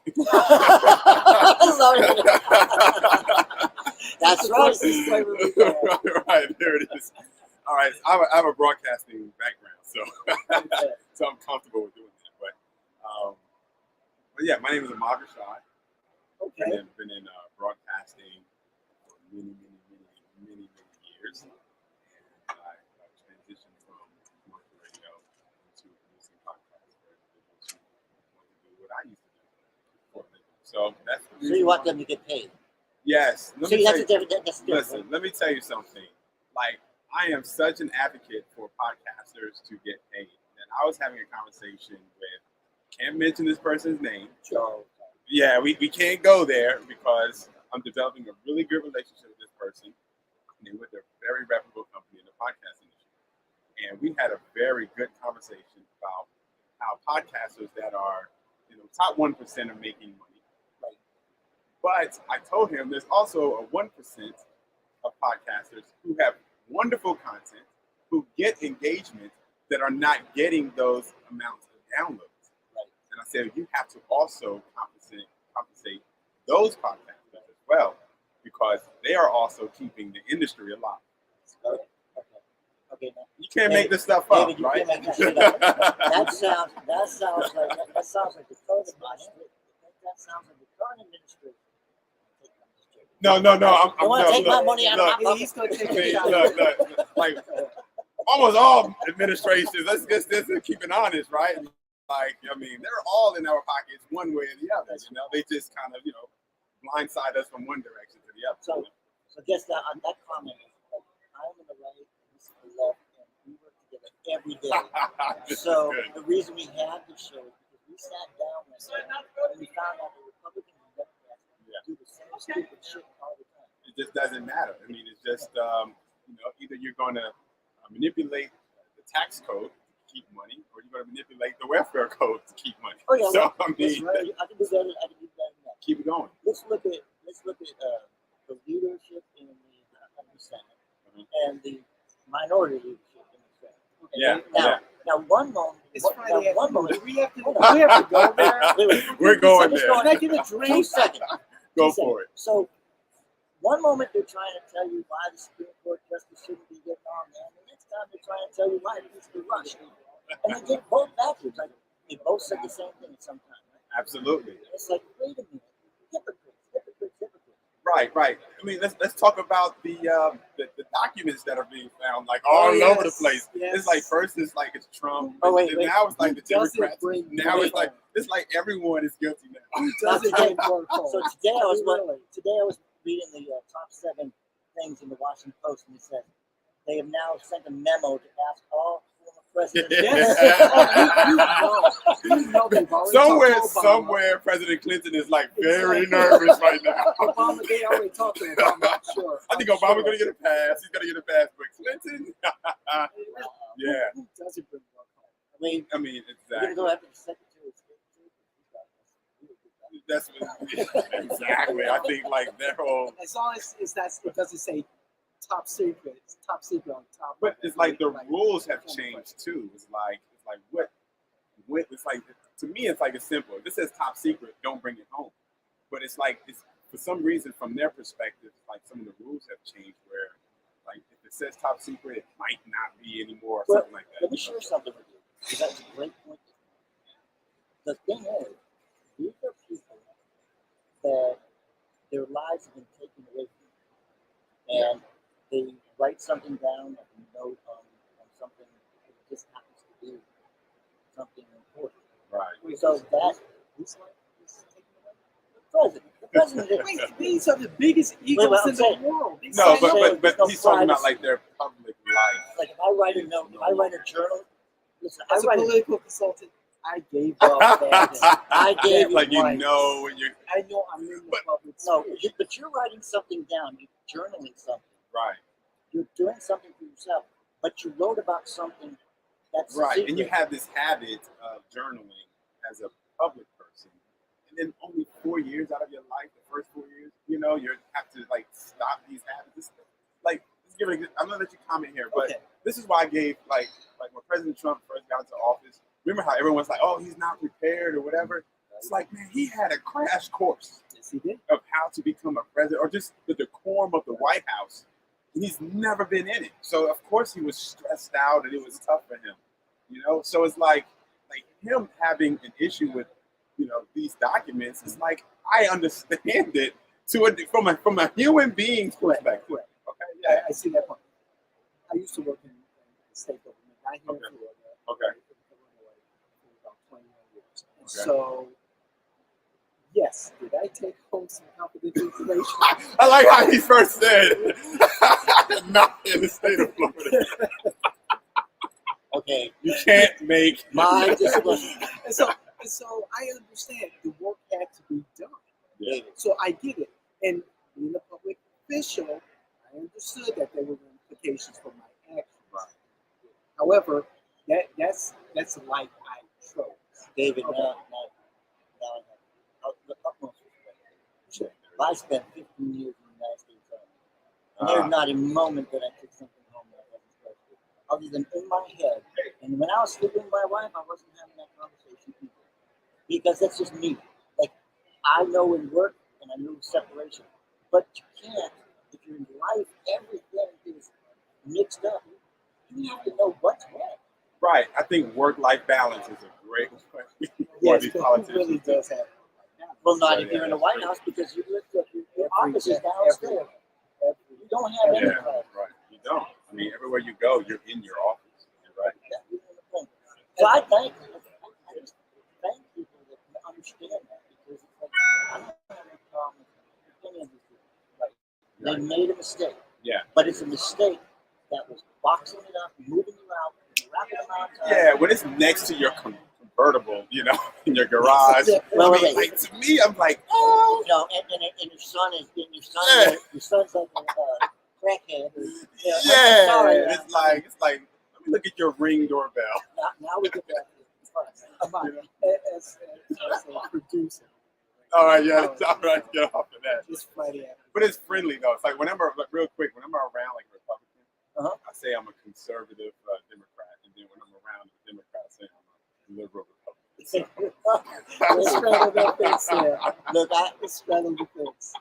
That's right. Right, there it is. All right, I have a broadcasting background, so so I'm comfortable with doing that. But yeah, my name is Ahmad Rashad. Okay. Been in broadcasting for many years. And I transitioned from commercial radio to producing podcasts for individuals who want to do what I used to do for a living. So that's the So you want them to get paid? Yes. See, that's different. Listen, let me tell you something. Like, I am such an advocate for podcasters to get paid. And I was having a conversation with, can't mention this person's name. So, yeah, we can't go there because I'm developing a really good relationship with this person. And they're with a very reputable company in the podcast industry. And we had a very good conversation about how podcasters that are, top 1% are making money. Right. But I told him there's also a 1% of podcasters who have wonderful content, who get engagement that are not getting those amounts of downloads. Right. And I said, you have to also compensate those podcasters as well, because they are also keeping the industry alive. Okay. You can't make this stuff up, David, right? Can't make this shit up. That sounds like the code industry. That sounds like the code industry. No. I want to take my money out of my pocket. He's going to take a shot. Look, like almost all administrations. Let's keep it honest, right? Like, I mean, they're all in our pockets one way or the other. They just kind of, blindside us from one direction to the other. So guess that on that comment, like, I'm in the right, he's in the left, and we work together every day. So the reason we had this show is because we sat down and we found out the Republicans and Democrats do the same stupid shit all the time. It just doesn't matter. I mean, it's just, either you're going to manipulate the tax code to keep money, or you're going to manipulate the welfare code to keep money. Oh yeah, so, I mean, right. I can do better. Keep it going. Let's look at the leadership in the Senate and the minority leadership in the Senate. Okay? Now, one moment. We have to go there. We're going there. Can I get a drink? 2 seconds. Go for it. So, one moment they're trying to tell you why the Supreme Court justice shouldn't be getting on there, and the next time they're trying to tell you why it needs to be rushed. And they get both backwards. Like, they both said the same thing at some time. Right? Absolutely. It's like, wait a minute. Hypocrites. Right. I mean, let's talk about the documents that are being found like all over the place. Yes. It's like first it's like it's Trump. Wait. Now it's like the Democrats. Now it's like everyone is guilty now. So today I was reading the top 7 things in the Washington Post, and it said they have now sent a memo to ask all former presidents. Somewhere, President Clinton is like very nervous right now. Obama, they already talked to him. I'm not sure. I think Obama's going to get a pass. He's going to get a pass, but Clinton, yeah. Who doesn't bring work home? I mean, You're going to go after the Secretary of State. That's exactly. I think like their whole. As long as it doesn't say top secret. It's top secret on top. But it's like the rules have changed too. It's like what it's like to me. It's like it's simple. If it says top secret, don't bring it home. But it's like it's for some reason from their perspective, like some of the rules have changed where like if it says top secret, it might not be anymore or something like that. Let me share something with you. Because that's a great point. The thing is, these are people that their lives have been taken away from them. And they write something down, like a note on something that just happens to be something important. Right. So that the president. These are the biggest egos in the world. No, but he's talking about like their public life. Like if I write a note, if I write a journal, listen, as a political consultant, I gave up. I gave like you know when you're. I know I'm in the public. No, but you're writing something down. You're journaling something. Right. You're doing something for yourself, but you wrote about something That's the Right, and you secret. have this habit of journaling as a public person, and then only 4 years out of your life, the first 4 years, you know, you have to like stop these habits. Like, I'm gonna let you comment here, but Okay. this is why I gave like when President Trump first got into office. Remember how everyone's like, "Oh, he's not prepared" or whatever. It's like, man, he had a crash course Yes, he did. of how to become a president, or just the decorum of the White House. And he's never been in it, so of course he was stressed out and it was tough for him. You know, so it's like him having an issue with, you know, these documents. It's like I understand it from a human being's perspective. Correct. Okay, yeah, I see that point. I used to work in the state government, not here in Okay. Florida. Okay. In Illinois for about 21 years. And Okay. so, yes, did I take home some confidential information? I like how he first said, "Not in the state of Florida." Okay, You can't make my disclosure. and so I understand the work had to be done. Yeah. So I get it. And being a public official, I understood that there were ramifications for my actions. Right. However, that's a life I chose. David, Okay. now I have the utmost respect. I spent 15 years in the United States Army. And there's not a moment that I took something home that I wasn't supposed to, other than in my head. And when I was sleeping with my wife, I wasn't having that conversation either. Because that's just me. Like, I know in work and I know separation. But you can't, if you're in life, everything is mixed up. You have to know what's what. Right. I think work-life balance is a great way for Yes, these but who politicians. really does have it right now? Well, not Yeah, if you're in the that's White true. House because your office is downstairs. You don't have any Yeah, privacy. right. You don't. I mean, everywhere you go, you're in your office. You're right. So I just thank people that can understand that because it's like I don't have any problem with any of these people. Right? They Right. made a mistake, Yeah. but it's a mistake that was boxing it up, moving you out, wrapping them out. Yeah. When it's next to your convertible, you know, in your garage. Well, I mean, wait. like, to me, I'm like, oh. You know, and your son is your son's like a crackhead. Or, Yeah. sorry. It's like, let me look at your Ring doorbell. Now we get that. Mike, as a producer. All right, yeah, it's all right. Get off of that. Just Friday after. But it's friendly though. It's like whenever, like real quick, whenever I'm around like Republican, Uh-huh. I say I'm a conservative Democrat, and then when I'm around the Democrat, I say I'm a liberal Republican. So, Let's straddle that fence there. Look, Let's straddle the fence.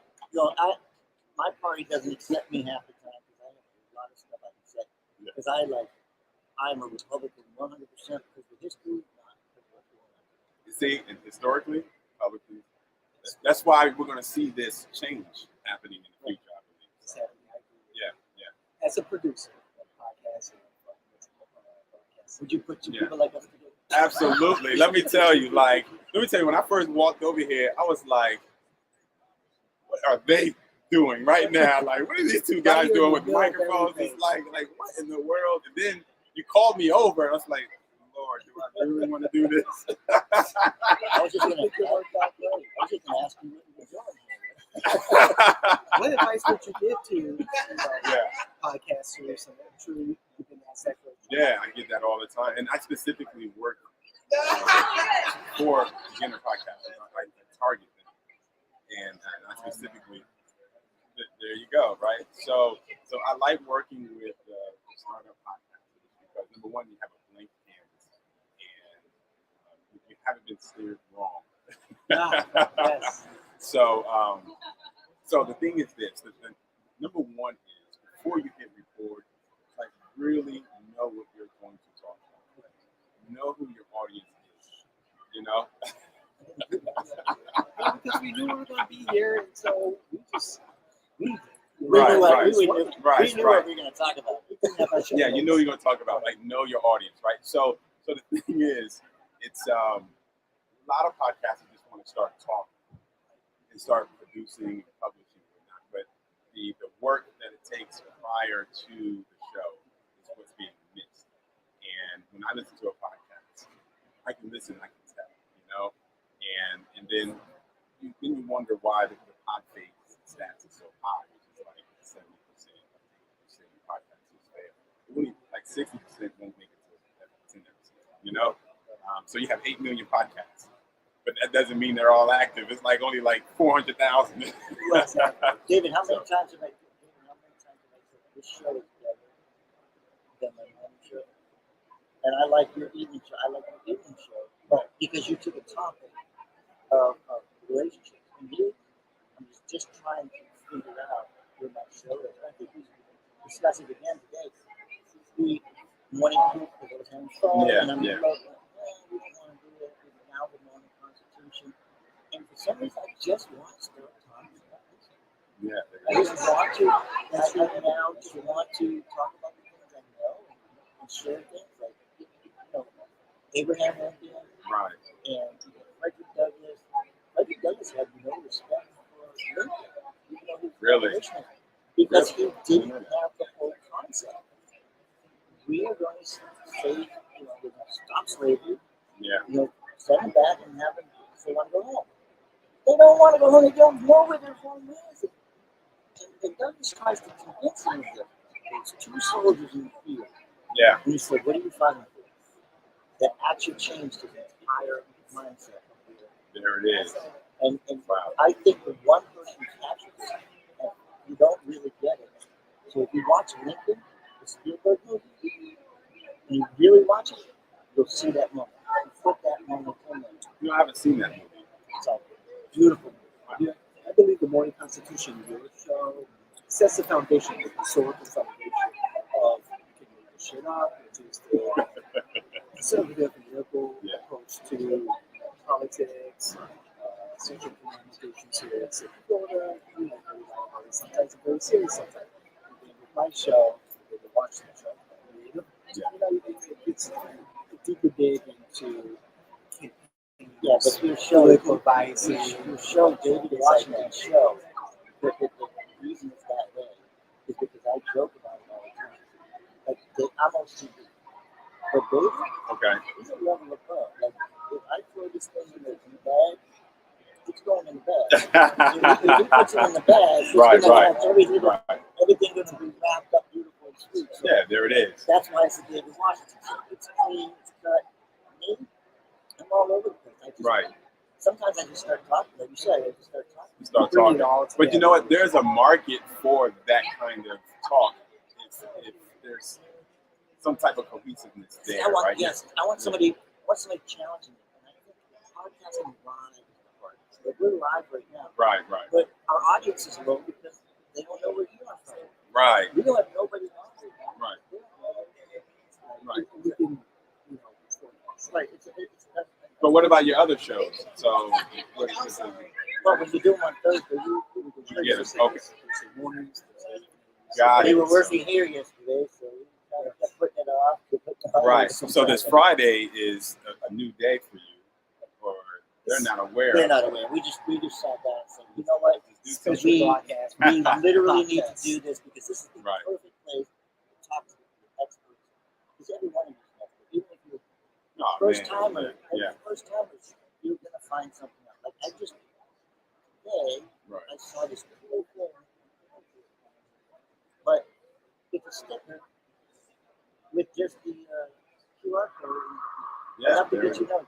my party doesn't accept me half the time because I have a lot of stuff I can say. Yeah. Because I'm a Republican 100% because of history, not because of what's going on. you see, and historically, Republicans. That's why we're going to see this change happening in the future, I believe. It's So, happening. I agree. yeah. As a producer of podcasts and broadcasts. Would you put two Yeah. people like us together? Absolutely. Let me tell you, when I first walked over here, I was like, what are they doing right now? Like, what are these two guys doing with microphones? It's like, what in the world? And then you called me over, and I was like, Lord, do I really want to do this? I was just gonna ask you what you were doing here. What advice would you give to Yeah. podcasters? And I'm sure you've been asked that question. Yeah, I get that all the time. And I specifically work for beginner podcasters. I target them. And I specifically, there you go, right? So I like working with startup podcasters because number one, you have a blank canvas and you haven't been steered wrong. Yes. So the thing is this: the number one is before you hit record, like really know what you're going to talk about. Know who your audience is. You know. Because we knew we were going to be here, and so we We Right, knew right, we knew right, what right. we were gonna talk about. Yeah, you know you're going to talk about, like, know your audience, right? So the thing is, it's a lot of podcasters just want to start talking and start producing and publishing and whatnot, but the work that it takes prior to the show is what's being missed. And when I listen to a podcast, I can listen, I can tell, you know, and then you wonder why the PodFest stats are so high, which is like 70%, 80% of podcasters fail. Only like 60% won't make it to You know, so you have 8 million podcasts, but that doesn't mean they're all active. It's like only like 400,000. David, how many times have I put this show together than my morning show? And I like your evening show. I like your evening show, but because you took a topic of relationships, and you, I'm just trying to figure out where my show is. I think we should discuss it again today. We morning group because I was having fun, and I'm like, we don't want to do it. We're now the morning Constitution, and for some reason, I just want to start talking about this. Yeah. I just want to. I now just want to talk about the things I know and share things like, Abraham Lincoln, Right. and Frederick Douglass. Frederick Douglass had no respect for Lincoln, even though he was Really? revolutionary, because he didn't have the whole concept. We are going to say, we're going to stop slavery, send them back and have them, if they want to go home. They don't want to go home, they don't know where their home is. And Douglas tries to convince them that there's 2 soldiers in the field. Yeah. And he said, what are you fighting for? That actually changed his entire mindset. There it is. And Wow. I think the one person captures it, and you don't really get it. So if you watch Lincoln, the Spielberg movie, and you really watch it, you'll see that moment. You put that moment in there. No, I haven't seen that movie. It's a beautiful movie. Yeah, I believe the Morning Constitution, your show, sets the foundation, the historical foundation of picking the shit up, which is the conservative and liberal approach to politics, social communications here. It's sometimes it's very serious, sometimes. With my show, with the watch the show, it's a deeper dig into but your show, political biases. your show, David Washington's show, the reason it's that way is because I joke about it all the time. Like, they almost too big. But David, he's a level above. Like, if I throw this thing in the bag, it's going in the bag. If he puts it in the bag, it's going to have everything going to be wrapped up beautiful and sweet. So there it is. that's why it's a David Washington show. It's clean, it's cut. Me, I'm all over the place. Sometimes I just start talking, like you said, I just start talking. You start talking. But you know what? There's a market for that kind of talk. If there's some type of cohesiveness there, I want somebody challenging me. And I think podcasting live is the hardest. Like, we're live right now. Right. But our audience is low because they don't know where you are from. Right. We don't have nobody on right now. Right. Right. But what about your other shows? So, well, when you do them on Thursday, you get it. Okay. Mornings, Got it. We were working here yesterday, so we kind of kept putting it off. Right. So this Friday is a new day for you, or they're not aware. They're not aware. We just sat down and said, you know what? We literally need to do this because this is the perfect place to talk to the experts. Because everyone is an expert, even if you're first timers, you're gonna find something out. Like I just today, I saw this cool thing, but it's a sticker with just the QR code. Yeah, to get you know.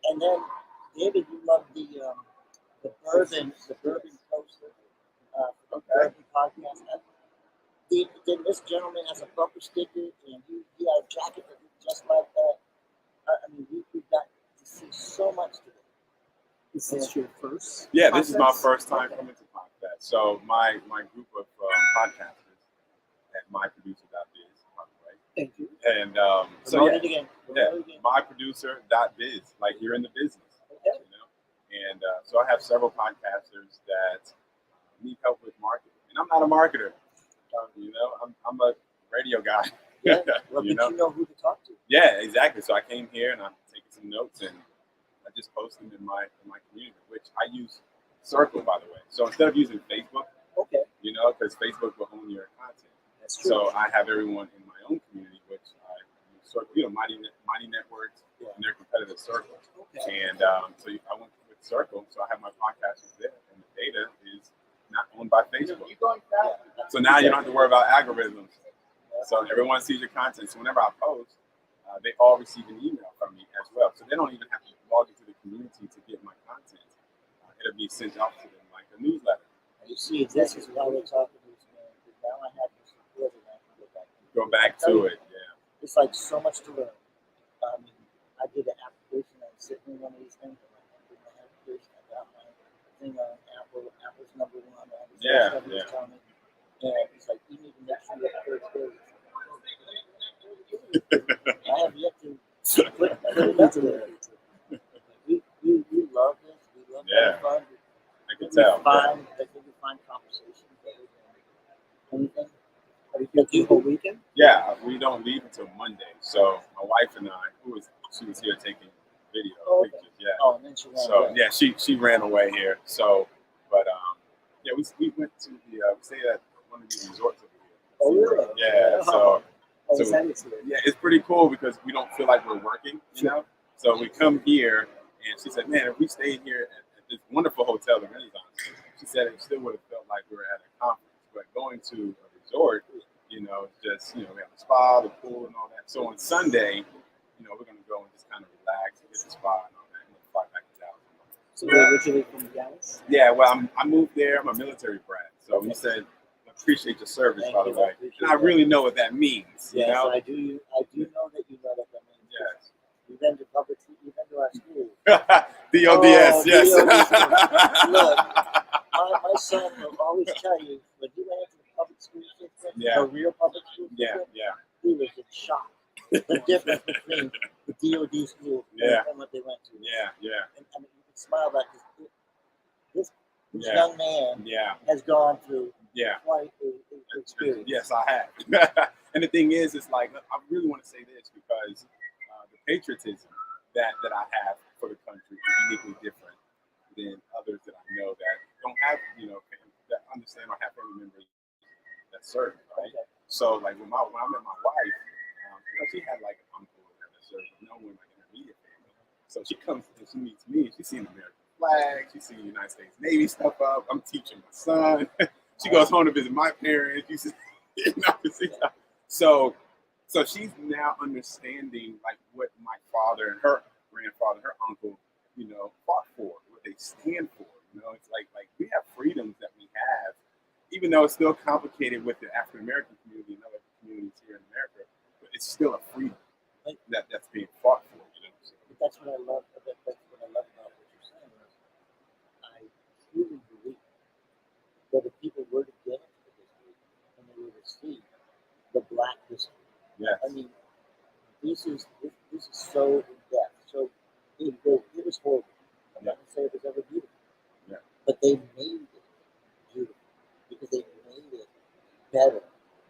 And then David, you love the bourbon poster, the bourbon podcast. Then this gentleman has a bumper sticker, and he had a jacket that looked just like that. I mean, we got to see so much today. Is this your first? Yeah, this is my first time coming to PodFest. So my group of podcasters at myproducer.biz, by the way. Thank you. And myproducer.biz, like you're in the business. Okay. You know? And so I have several podcasters that need help with marketing. And I'm not a marketer. You know, I'm a radio guy. Yeah, well, you know who to talk to. Yeah, exactly. So I came here and I'm taking some notes and I just post them in my community, which I use Circle, by the way. So instead of using Facebook, you know, because Facebook will own your content. That's true. So I have everyone in my own community, which I use Circle, you know, Mighty Networks and their competitive Circle. And so I went with Circle, so I have my podcasters there, and the data is not owned by Facebook. So now you don't have to worry about algorithms. So everyone sees your content. So whenever I post, they all receive an email from me as well. So they don't even have to log into the community to get my content. It'll be sent out to them like a newsletter. And you see, this is why we're talking to this man, because now I have to support it and I can Go back to it, yeah. It's like so much to learn. I did an application. I was sitting in one of these things, and I did my application. I got my thing on Apple. Apple's number one. Yeah. Telling me, and it's like, you need to make sure you have first grade. I have yet to put it up there. We love this. We love having fun. I can tell. I think we find conversation better than anything. Do you whole weekend? Yeah, we don't leave until Monday. So my wife and I, she was here taking video pictures. Yeah. Oh, and then she ran away. Yeah, she ran away here. So, but yeah, we went to we stayed at one of these resorts over here. Oh, really? Yeah. So Yeah, it's pretty cool because we don't feel like we're working, you know. So we come here, and she said, "Man, if we stayed here at this wonderful hotel, the Renaissance," she said it still would have felt like we were at a conference. But going to a resort, you know, just, you know, we have the spa, the pool, and all that. So on Sunday, you know, we're gonna go and just kind of relax and get the spa and all that, and then fly back to Dallas. So you're originally from Dallas? Yeah, well, I moved there. I'm a military brat. So he said, "Appreciate your service, by the way." And I really know what that means. You Yes, know? I do know that you know what that means. Yes. You've been to public, you've been to our school. DODS, yes. DODS. Look, my son will always tell you, when he went into the public school system, the real public school system, he was in shock. The difference between the DOD school and what they went to. And I mean, you can smile about this young man has gone through quite a experience. Yes, I have. And the thing is, it's like, I really want to say this because the patriotism that I have for the country is uniquely different than others that I know that don't have, you know, that understand or have family members that serve, right? So, like, when I met my wife, you know, she had like an uncle that served, but no one like in her immediate family. So she comes and she meets me. She's seen the American flag. She's seen United States Navy stuff up. I'm teaching my son. She goes home to visit my parents. You know, so she's now understanding like what my father and her grandfather, her uncle, you know, fought for, what they stand for. You know, it's like we have freedoms that we have, even though it's still complicated with the African American community and other communities here in America. But it's still a freedom that's being fought for. You know, so. But that's what I love. That's what I love about what you're saying. I truly believe that if people were to get into the history and they were to see the Black history, I mean, this is so in depth. So it was horrible. I'm not gonna say it was ever beautiful, but they made it beautiful because they made it better,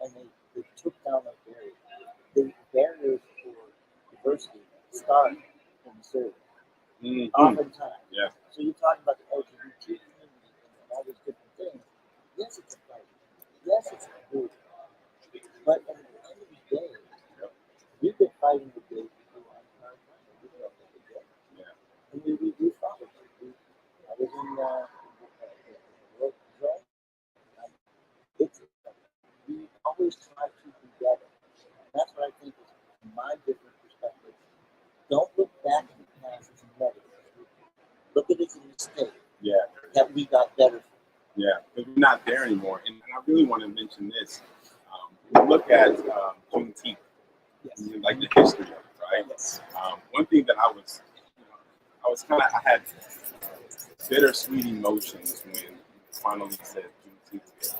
and they took down the barriers. The barriers for diversity start from the service. Oftentimes. So you talk about the LGBT community and all these different things. Yes, it's a fight. Yes, it's a group. But at the end of the day, we've been fighting the gay people on our time. We don't know the gay. And we fought with it. I was in the work zone. We always try to be better. That's what I think is my different perspective. Don't look back in the past as a negative. Look at it as a mistake. That we got better. Because we're not there anymore. And I really want to mention this. Look at Juneteenth, like the history of it, right? One thing that I had bittersweet emotions when finally said Juneteenth is a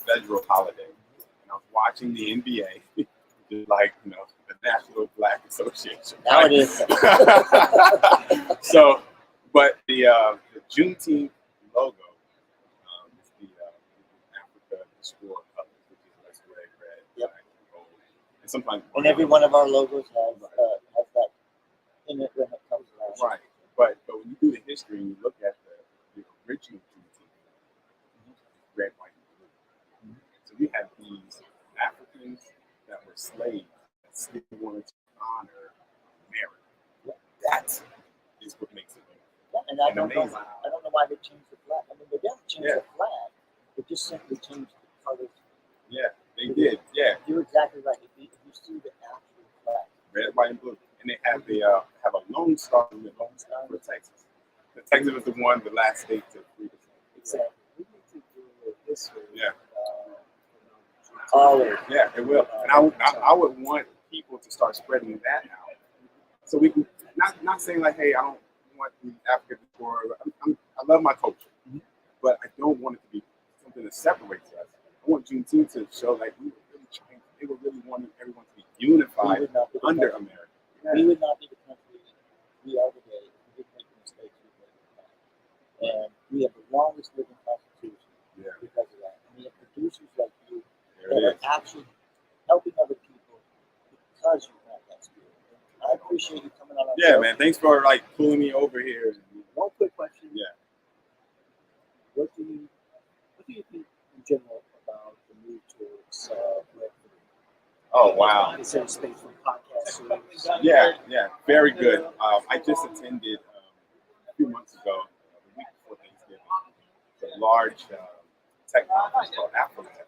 federal holiday. And I was watching the NBA, just like, you know, the National Black Association. Now it is. So, but the Juneteenth logo is the Africa Explorer colors, which is less red, black, and gold. And sometimes every one of our logos has that in it when it comes around. Right. But when you do the history and you look at the original Juneteenth, red, white, and blue. So we have these Africans that were slaves that still wanted to honor America. That is what makes it beautiful. And I don't know why they changed the flag. I mean, they didn't change the flag. They just simply changed the colors. Yeah, they did. Yeah. You're exactly right. If you see the actual flag, red, white, and blue. And they have a Lone Star in the middle for Texas. The Texas was the last state to free the flag. Exactly. We need to do it this way. Yeah. Always. Yeah, it will. And I would want people to start spreading that out. So we can, not saying like, hey, I don't want the African before. I love my culture, but I don't want it to be something that separates us. I want Juneteenth to show like we were really trying, they were really wanting everyone to be unified under America. We would not be the country we are today if we didn't make the mistakes we made in the past. And we have the longest living constitution because of that. And we have producers like you that are actually helping other people because you have that spirit. And I appreciate you coming on our show. Man. Thanks for like pulling me over here. One quick question. Yeah. What do you think in general about the move towards Web3? Oh wow. Is there space for podcasts? Yeah, very good. I just attended a few months ago, the week before Thanksgiving, a large tech conference called Afro Tech.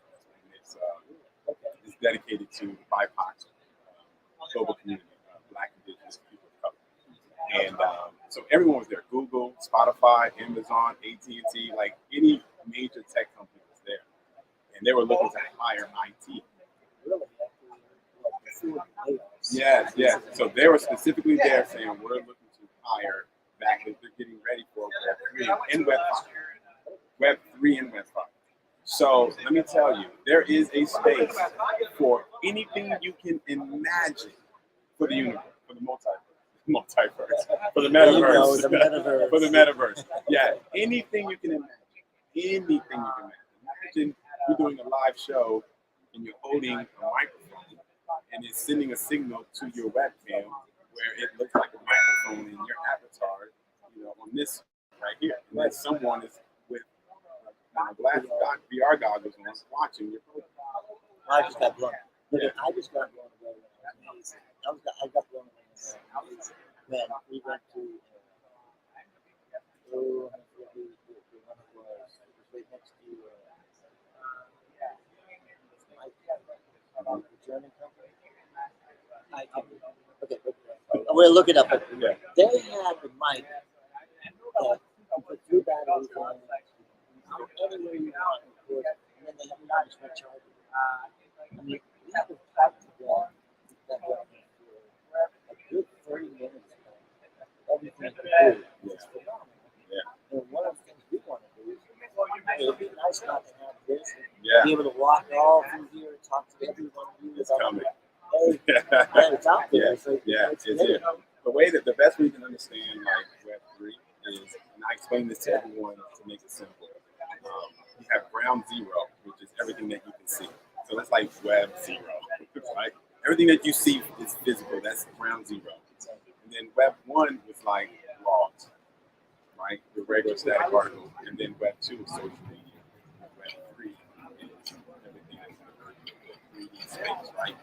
It's dedicated to the BIPOC global community, Black, Indigenous, people of color. And so everyone was there. Google, Spotify, Amazon, AT&T, like any major tech company was there. And they were looking to hire IT. Really? Yes. So they were specifically there saying we're looking to hire back. They're getting ready for Web3 and Web5. Web3 and Web5. So let me tell you, there is a space for anything you can imagine for the universe, for the multiverse, for the metaverse, for the metaverse. Yeah, anything you can imagine. Anything you can imagine. Imagine you're doing a live show and you're holding a microphone and it's sending a signal to your webcam where it looks like a microphone in your avatar, on this right here. And then someone is with VR goggles on watching your program. I just got blown. I just got blown away. Amazing. I got blown away. When we went to the one was right next to the German company. Okay, I'm gonna look it up. But they had the mic that you put two batteries on, anywhere you want, of course, and then they have a switch charger. I mean, we have to talk to them that for a good 30 minutes. Everything we do is phenomenal. And one of the things we want to do is, it would be nice not to have this, be able to walk all through here and talk to everyone. It's coming. Hey, it's out there. It's here. The best way you can understand like Web3 is, and I explain this to everyone to make it simple. You have ground zero, which is everything that you can see. So that's like Web 0, right? Everything that you see is physical. That's ground zero. And then Web 1 is like logs, right? The regular static particles. And then Web 2 is social media. Web 3 is everything that's in the 3D space, right?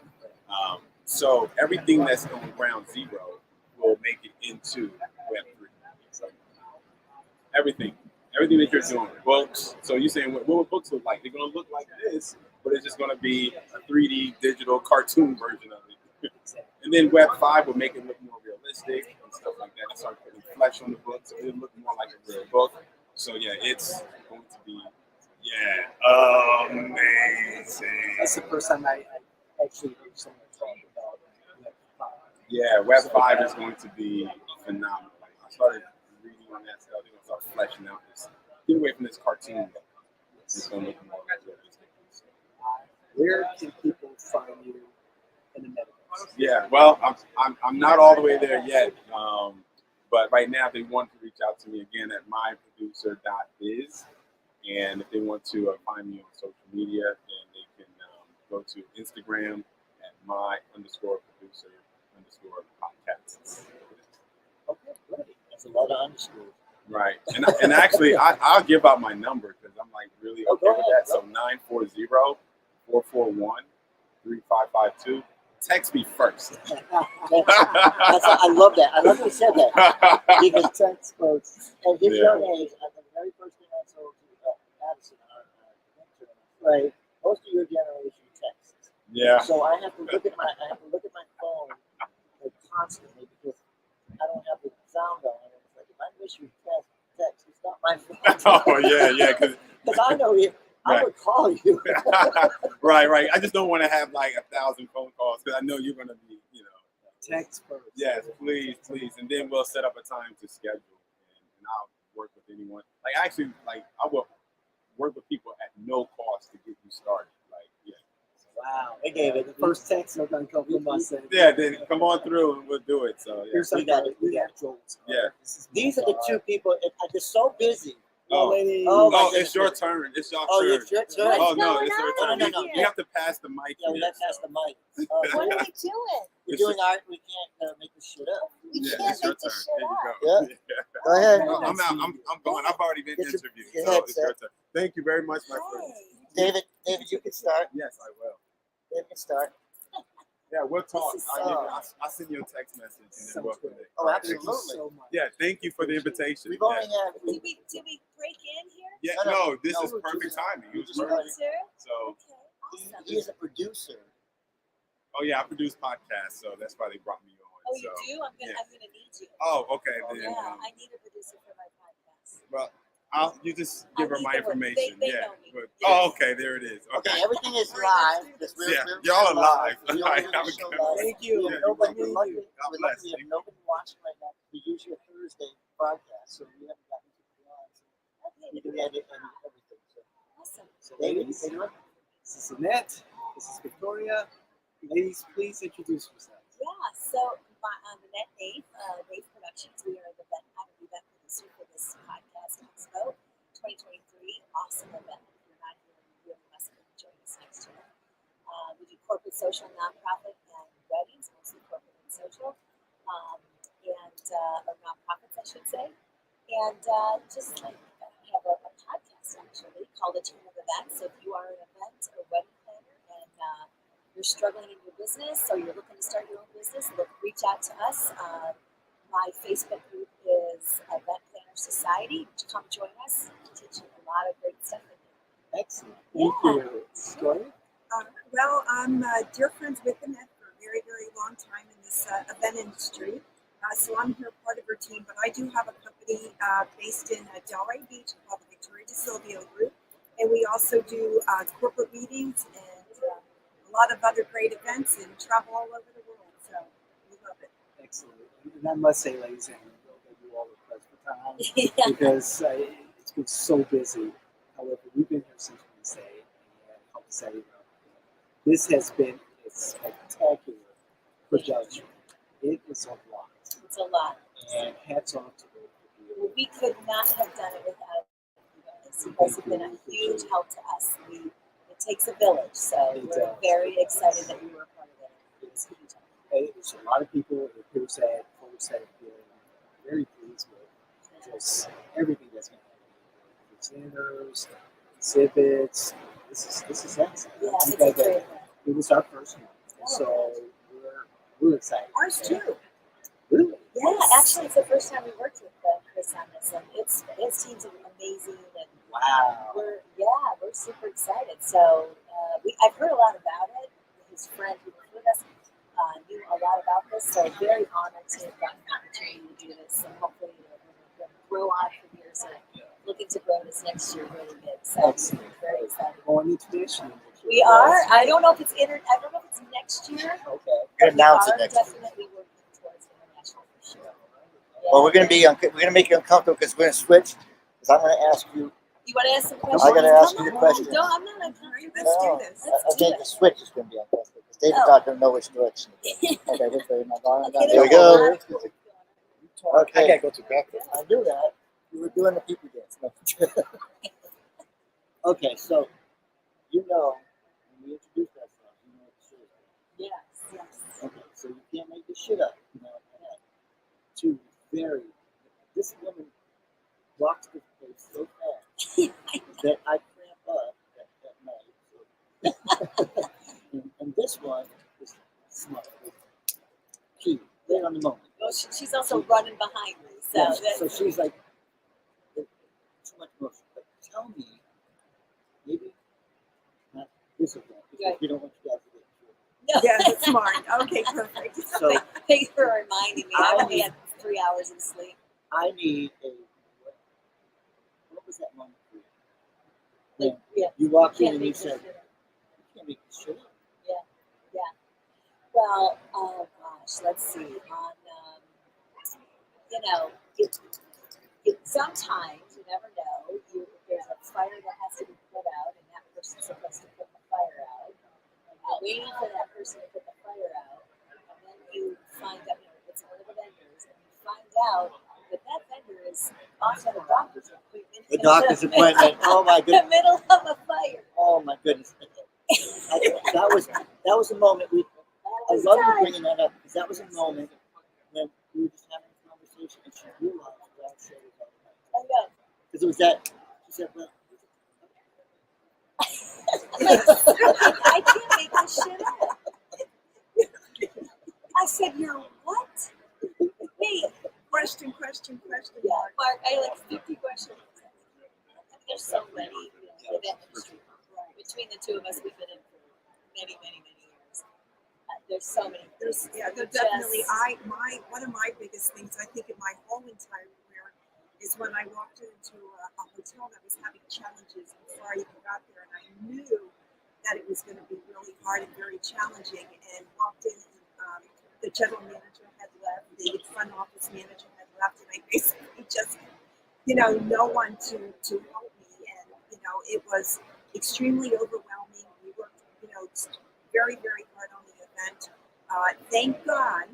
So everything that's on ground zero will make it into Web 3. So everything that you're doing, books. So you're saying what will books look like? They're going to look like this, but it's just going to be a 3D digital cartoon version of it. And then Web 5 will make it look more realistic and stuff like that. And start putting flesh on the book, so it'll look more like a real book. So yeah, it's going to be amazing. That's the first time I actually heard someone talk about Web 5. Yeah, Web 5 is going to be phenomenal. Like, I started reading on that stuff. They're going to start fleshing out this. Get away from this cartoon look. It's going to look more realistic. Where can people find you in the metaverse? Yeah, well, I'm not all the way there yet. But right now, if they want to reach out to me again at myproducer.biz. And if they want to find me on social media, then they can go to Instagram at my_producer_podcasts. Okay, great. That's a lot of underscores. Right. And actually, I'll give out my number because I'm like really okay with that. So 940-441-3552. Text me first. I love that. I love that you said that. Because text folks. And this young age, the very first thing I told Addison, our intern, right? Most of your generation texts. Yeah. So I have to look at my phone constantly because I don't have the sound on. And it's like, if I miss your text, it's not my fault. Oh yeah, because Because I know you. I Right. would call you. right. I just don't want to have like 1,000 phone calls because I know you're gonna be, Text first. Yes, please, and then we'll set up a time to schedule, and I'll work with anyone. Like actually, like I will work with people at no cost to get you started. Like, yeah. Wow. They gave it. The first text are going to come from us. Yeah, then come on through and we'll do it. So yeah. Here's some We got it. Joel's. Yeah. These are the two people. I'm just so busy. Oh, Oh, my oh, goodness. it's your turn. It's your Oh, turn. it's your turn. Oh no, going it's your on turn. No, You- no, here? You have to pass the mic. Yeah, we here, got past so. the mic. What are we doing? We're doing art. We can't make this shit up. We Yeah, can't it's your make this turn. shit There up. you go. Go ahead. No, I'm out. I'm going. I've already been Get your- interviewed, your so it's your headset. turn. Thank you very much, my friend. David, you can start. Yes, I will. David can start. Yeah, we'll talk. This is I'll send you a text message and then we'll connect. Oh, All right, absolutely. thank you. So much. Yeah, thank you for the invitation. We've only Yeah, had. Did we break in here? yeah No, no, this no, is we're perfect just- timing. It we're was just perfect. Sure. So, Okay, awesome. He is a producer. oh yeah, I produce podcasts, so that's why they brought me on. Oh, you so. do? I'm yeah. gonna need you. Oh, okay. Oh, Then, Yeah, I need a producer for my podcast. well, you just give her I need my the work. information. They yeah. know me. But- Yes. oh, okay. There it is. Okay, Okay. everything is All right, live. let's do We're- Yeah, we're- y'all are we're live. We All right, only have a show good live. one. Thank you. Yeah, Nobody, you're luckily, welcome. God we're bless. lucky we have nobody watching right now. We use your Thursday broadcast, so we haven't gotten to the live. Okay, We do edit and everything. awesome. So, David, you can do it. This is Annette. This is Victoria. Ladies, please introduce yourselves. Yeah, so I'm Annette Nave, Nave Productions. We are the event, I'm the event producer for this podcast, EXPO 2023. Awesome event. If you're not here, you really must come join us next year. We do corporate, social, nonprofit, and weddings, mostly corporate and social, or nonprofits, I should say. And just like have a podcast actually called A Team of Events. So if you are an event or wedding planner and you're struggling in your business or you're looking to start your own business, reach out to us. My Facebook group is Event Planner Society. Come join us. We'll teach you a lot of great stuff in here. Excellent. Thank you. Victoria? Well, I'm dear friends with Annette for a very, very long time in this event industry. So I'm here part of her team, but I do have a company based in Delray Beach called the Victoria De Silvio Group. And we also do corporate meetings and a lot of other great events and travel all over the world. So we love it. Excellent. And I must say, ladies and gentlemen, that you all are pressed for time Yeah. because it's been so busy. However, we've been here since Wednesday, and I hope to say, this has been a spectacular production. It is a lot. It's a lot. And hats off to you. We could not have done it without you guys. You guys have been a huge help to us. It takes a village, so It we're does. very excited that you were a part of it. It's a huge help. There's a lot of people, it appears that folks have been very pleased with just everything that's been happening. Presenters, exhibits. This is excellent. Yeah, I'm it's a glad great that event. it was our first one, and so we're excited. Ours too. Really? Yeah, actually, it's the first time we worked with Chris on this, and his team's amazing, and Wow. we're super excited. So I've heard a lot about it. His friend who was with us knew a lot about this, so very honored to have gotten the opportunity to do this, and hopefully we're going to grow on from here. So looking to grow this next year really big. So Excellent. very excited. Going international. We are. I don't know if it's next year. Okay. We're But gonna announce we it are next week. definitely working towards international for sure. Well, we're gonna make you uncomfortable because we're gonna switch. Because I'm gonna ask you. You want to ask some I questions? gotta ask Come you the on. questions. No, I'm not uncomfortable. Let's do No, this. I think the switch is gonna be uncomfortable because David's Oh. not gonna know which direction. Okay, which way am I going? Okay, There we there's a lot go. of cool going I Okay. gotta go to breakfast. I knew that. You were doing the people dance. No. Okay, so you know when we introduce ourselves, you know what it is. Yes. Okay, so you can't make this shit up. You know, two very. This woman walks the place so fast that I cramp up at night. and this one is smart. Key, right on the moment. Well, she's also running behind me, so Yeah, that's, so she's like, too much motion. But tell me, maybe not this event, because Right. we don't want you guys to get Yeah, that's smart. Okay, perfect. So Thanks for reminding me. I I only need- had 3 hours of sleep. I need a. What was that moment for you? Like, yeah, You walked in can't and you make this said, shit up. "You can't make this shit up." Yeah. Well, oh gosh, let's see. On, sometimes you never know. There's a fire that has to be put out, and that person's supposed to put the fire out. And you're waiting for that person to put the fire out, and then you find out, it's one of the vendors, and you find out that that vendor is off at a doctor's appointment. The doctor's appointment. Oh my In the goodness. middle of a fire. Oh my goodness. That was a moment. I love you bringing that up because that was a moment when we were just having a conversation and she realized what our show was all about. I know. Because it was that she said, "Well, I can't make this shit up. I said, "You're what?" Wait, Question. yeah, Mark, I have like 50 questions. There's so many, in that industry. Between the two of us, we've been in for many, many, many years. There's so many. There definitely. One of my biggest things I think in my whole entire career is when I walked into a hotel that was having challenges before I even got there, and I knew that it was going to be really hard and very challenging. And walked in, and the general manager had left, the front office manager had left, and I basically just, no one to help me, and it was extremely overwhelming. We worked, very, very hard on the event. Thank God,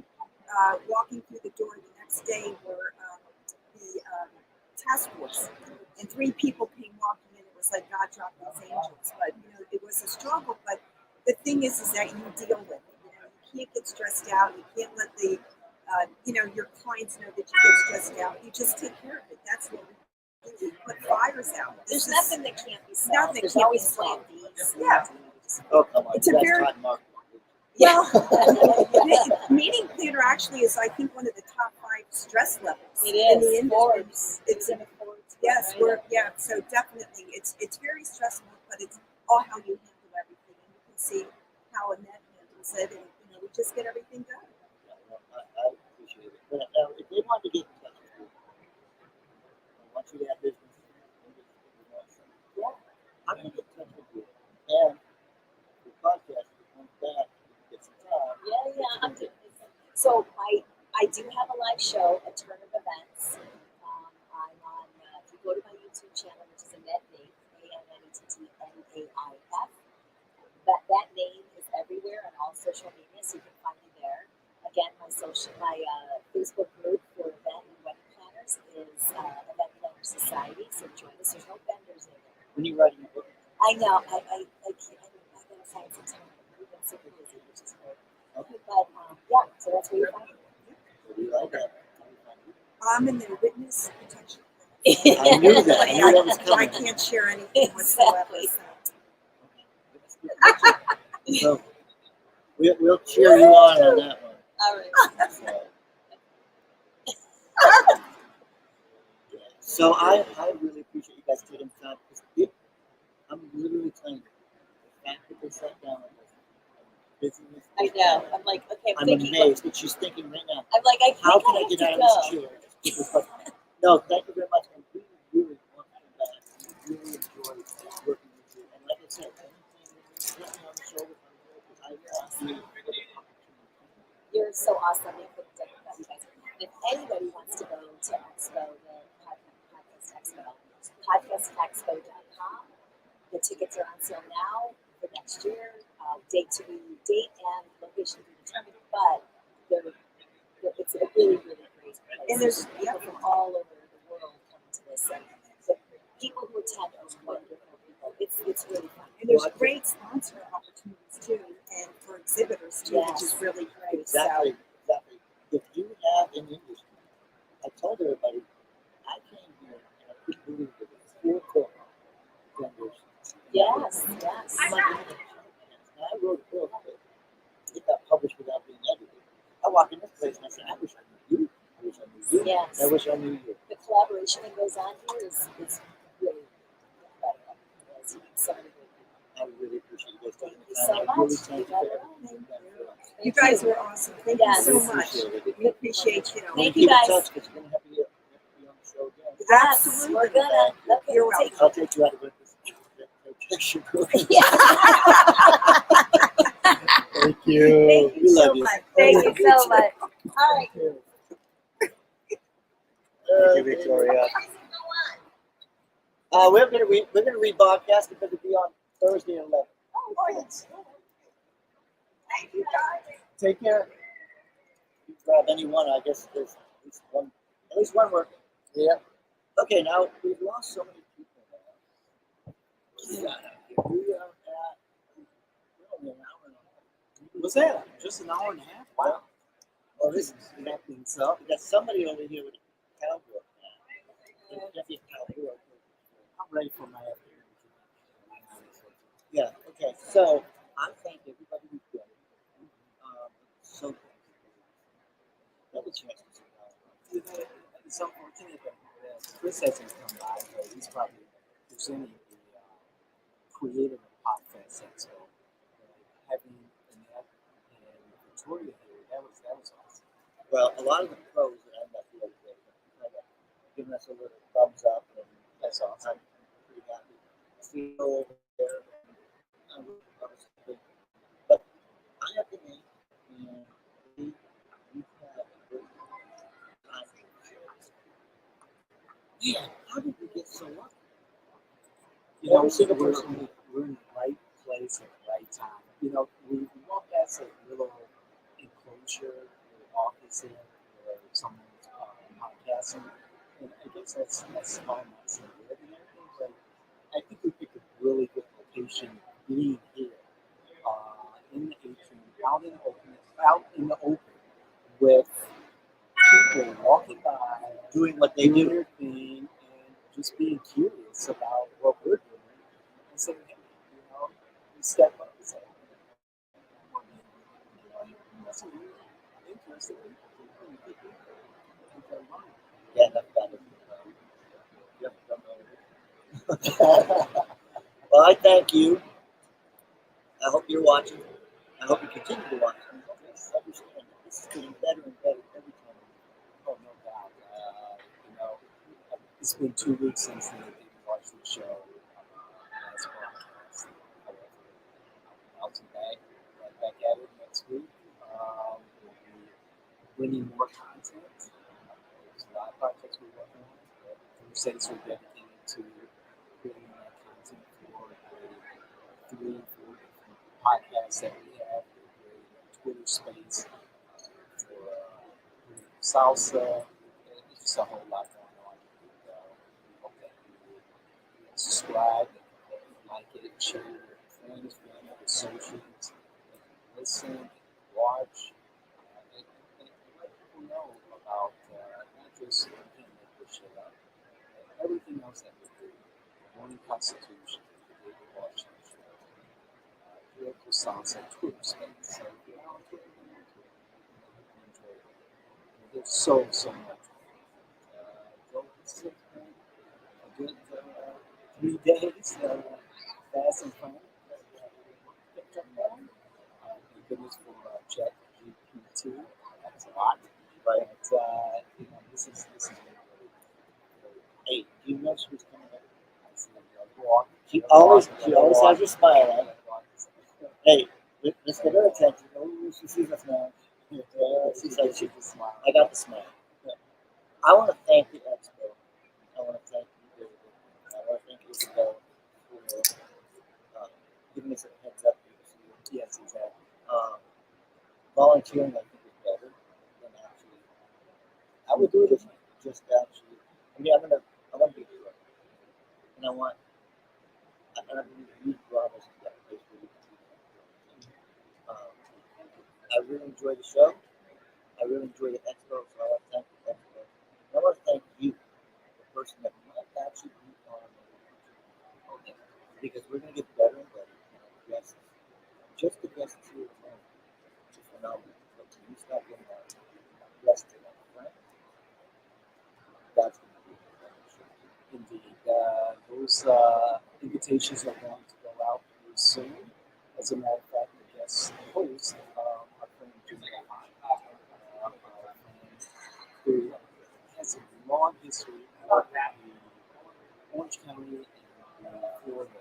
walking through the door the next day were the task force, and 3 people came walking in. It was like God dropped these angels, but it was a struggle. But the thing is that you deal with it. You can't get stressed out. You can't let the your clients know that you get stressed out. You just take care of it. That's what we do. We put fires out. There's nothing that can't be solved. Nothing There's can't always be plan solved. B's. Yeah. oh come on, It's you a guys very- taught Mark." Well, meeting planner actually is, I think, one of the top 5 stress levels It in the is. industry. Forbes. It's in the Forbes. yes, right? so definitely, it's very stressful, but it's all how you handle everything, and you can see how Annette handles it, and we just get everything done. I appreciate it. But if they want to get in touch with you, I want you to have business. Yeah. How can I get in touch with you? And the podcast comes back, get some time. Yeah. I'm doing it. So I do have a live show, a turn of events. I'm on. If you go to my YouTube channel, which is Annette Naif, ANNETTNAIF. That name is everywhere on all social media, so you can find me there. Again, my Facebook group for event and wedding planners is Event Planner Society. So join us. There's no vendors in there. When you writing a book, I know. I can't. I gotta find some time. We've been super busy, which is great. okay. But yeah, so that's where you find me. So you like that. I'm in the witness protection. I knew that. I knew that was I coming. can't share anything whatsoever. So we'll cheer you on that one. All right. So I really appreciate you guys taking the time because I'm literally telling you the fact that they sat down with us, busyness. I know. I'm like, okay, I'm thinking. amazed that she's thinking right now. I'm like, I think How can I have get to out of go. this chair? Just keep this up. No, thank you very much. And we really want to come back. We really enjoyed working with you. And like I said, anything let me on the shoulder because I really You're so awesome. You couldn't do it without you guys. If anybody wants to go to Expo, the Podcast Expo, podcastexpo.com. The tickets are on sale now for next year. Date and location to be determined, but it's a really, really great place. And there's people from all over the world coming to this. And the people who attend are wonderful people. It's really fun. And there's great sponsor opportunities too, and for exhibitors too, which is really great. Exactly. If you have an industry, I told everybody, I came here and I couldn't believe it. It was 4 vendors. Yes. And I wrote a book, but it got published without being edited. I walked in this place and I said, I wish I knew you. I wish I knew you. Yes. I wish I knew you. The collaboration that goes on here is really incredible. Yes, you meet so many good people. I really appreciate you guys taking Thank you the so time. I much. really thank You you got for it. everything. You guys were awesome. Thank Yes. you so much. We appreciate you. Thank Keep you, in guys. touch because you're gonna have to be on the show again. Yes, Absolutely. we're gonna. Okay, You're take I'll take you out of this picture. Yeah. Thank you. Thank you We so love you. much. Thank you so much. All right. Thank you, Victoria. We're gonna rebroadcast because it'll be on Thursday at 11. Oh, Thank you, guys. Take care. You grab any one. I guess there's at least one working. Yeah. Okay, now we've lost so many people now. Yeah. We are at we're only an hour and a half. What's that? Just an hour and a half? Wow. Well, this is Connecting up. we got somebody over here with a cowboy. Definitely a cowboy. I'm ready for my afternoon. Yeah. Okay. So I thank everybody who's done it. So that was chance to sit down. It's unfortunate that Chris hasn't come by, but he's probably presenting the creative PODFEST Expo. Having Annette and Victoria here, that was awesome. Well, a lot of the pros that I met the other day kind of giving us a little thumbs up, and That's awesome. I'm pretty happy. Steve over there, but I have the name, and we've had a good time. Yeah, how did we get so lucky? You know, Every single we're person. we're in the right place at the right time. You know, we walk past a little enclosure or office here where someone's podcasting, and I guess that's all nice and good and everything, but I think we picked a really good location being here in the atrium, out in the open with people walking by, Doing what they doing do. their thing, and just being curious about what we're doing. And saying, hey, you know, you step up and say, that's a really interesting people. Yeah, enough about it. Well, I thank you. I hope you're watching. I hope you continue to watch. Understand that this is getting better and better every time. Oh, no doubt. You know, it's been 2 weeks since they watched the show. Last broadcast. However, I'll be right back at it next week. We'll be bringing more content. There's a lot of projects we're working on. Thursdays we're dedicated to creating that content for the 3 or 4 different podcasts that we have. We're creating a Twitter space for salsa. There's just a whole lot going on. And, we hope that you subscribe, like it, share it with friends, family, associates, and listen, and watch, and let people know about not just again that this shit up, but everything else that we do. Morning Constitution, the David Washington Show, Lyrical Salsa, Twitter space. So if you're on Twitter, enjoy it. There's so much. Go sit a good 3 days, fast and fun. Picked up on. Thank goodness for Chat GPT. That's a lot. Right. But you know, this is been really, really. Hey, do you know she was coming up? I see her walk. She always has a smile on. Hey, let's get her attention. Oh, she sees us now. She says she can smile. I got the smile. I want to thank the Expo. I want to thank you, David. I want to thank Isabel for giving us a heads up. Yes, exactly. Volunteering, I think, is better than actually. I would do it just actually. I mean, I want to be a hero. And I want, and I believe you brought us to that place where we can do that. I really enjoy the show. I really enjoy the Expo, so I want to thank the Expo. And I want to thank you, the person that might actually be on the because we're going to get better and better. And our guests, just the guests here alone, is phenomenal. But when you start getting our guests to our friends, that's going to be a better show. Indeed. Those invitations are going to go out very soon. As a matter of fact, the guest host, our friend history of the Orange County and Florida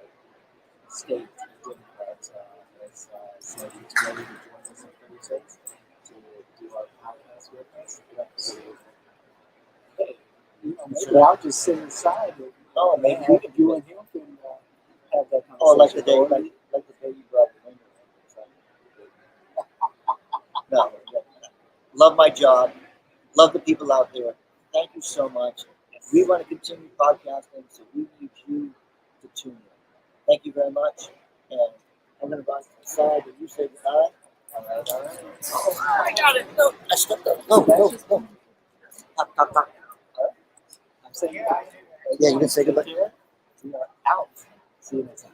state Democrats has said he's ready to join us on Thursdays to do our podcast with us. So, hey, maybe I'll just sit inside. And, Oh, maybe we can you do and it. him can have that conversation. Oh, like the day, like the day you brought the ringer in. No, love my job. Love the people out there. Thank you so much. We want to continue podcasting, so we need you to tune in. Thank you very much. And I'm going to run to the side and you say goodbye. All right, all right. Oh, I got it. No, I stepped up. No. Pop. All right. I'm saying bye. Yeah, you can say goodbye. We are out. See you next time.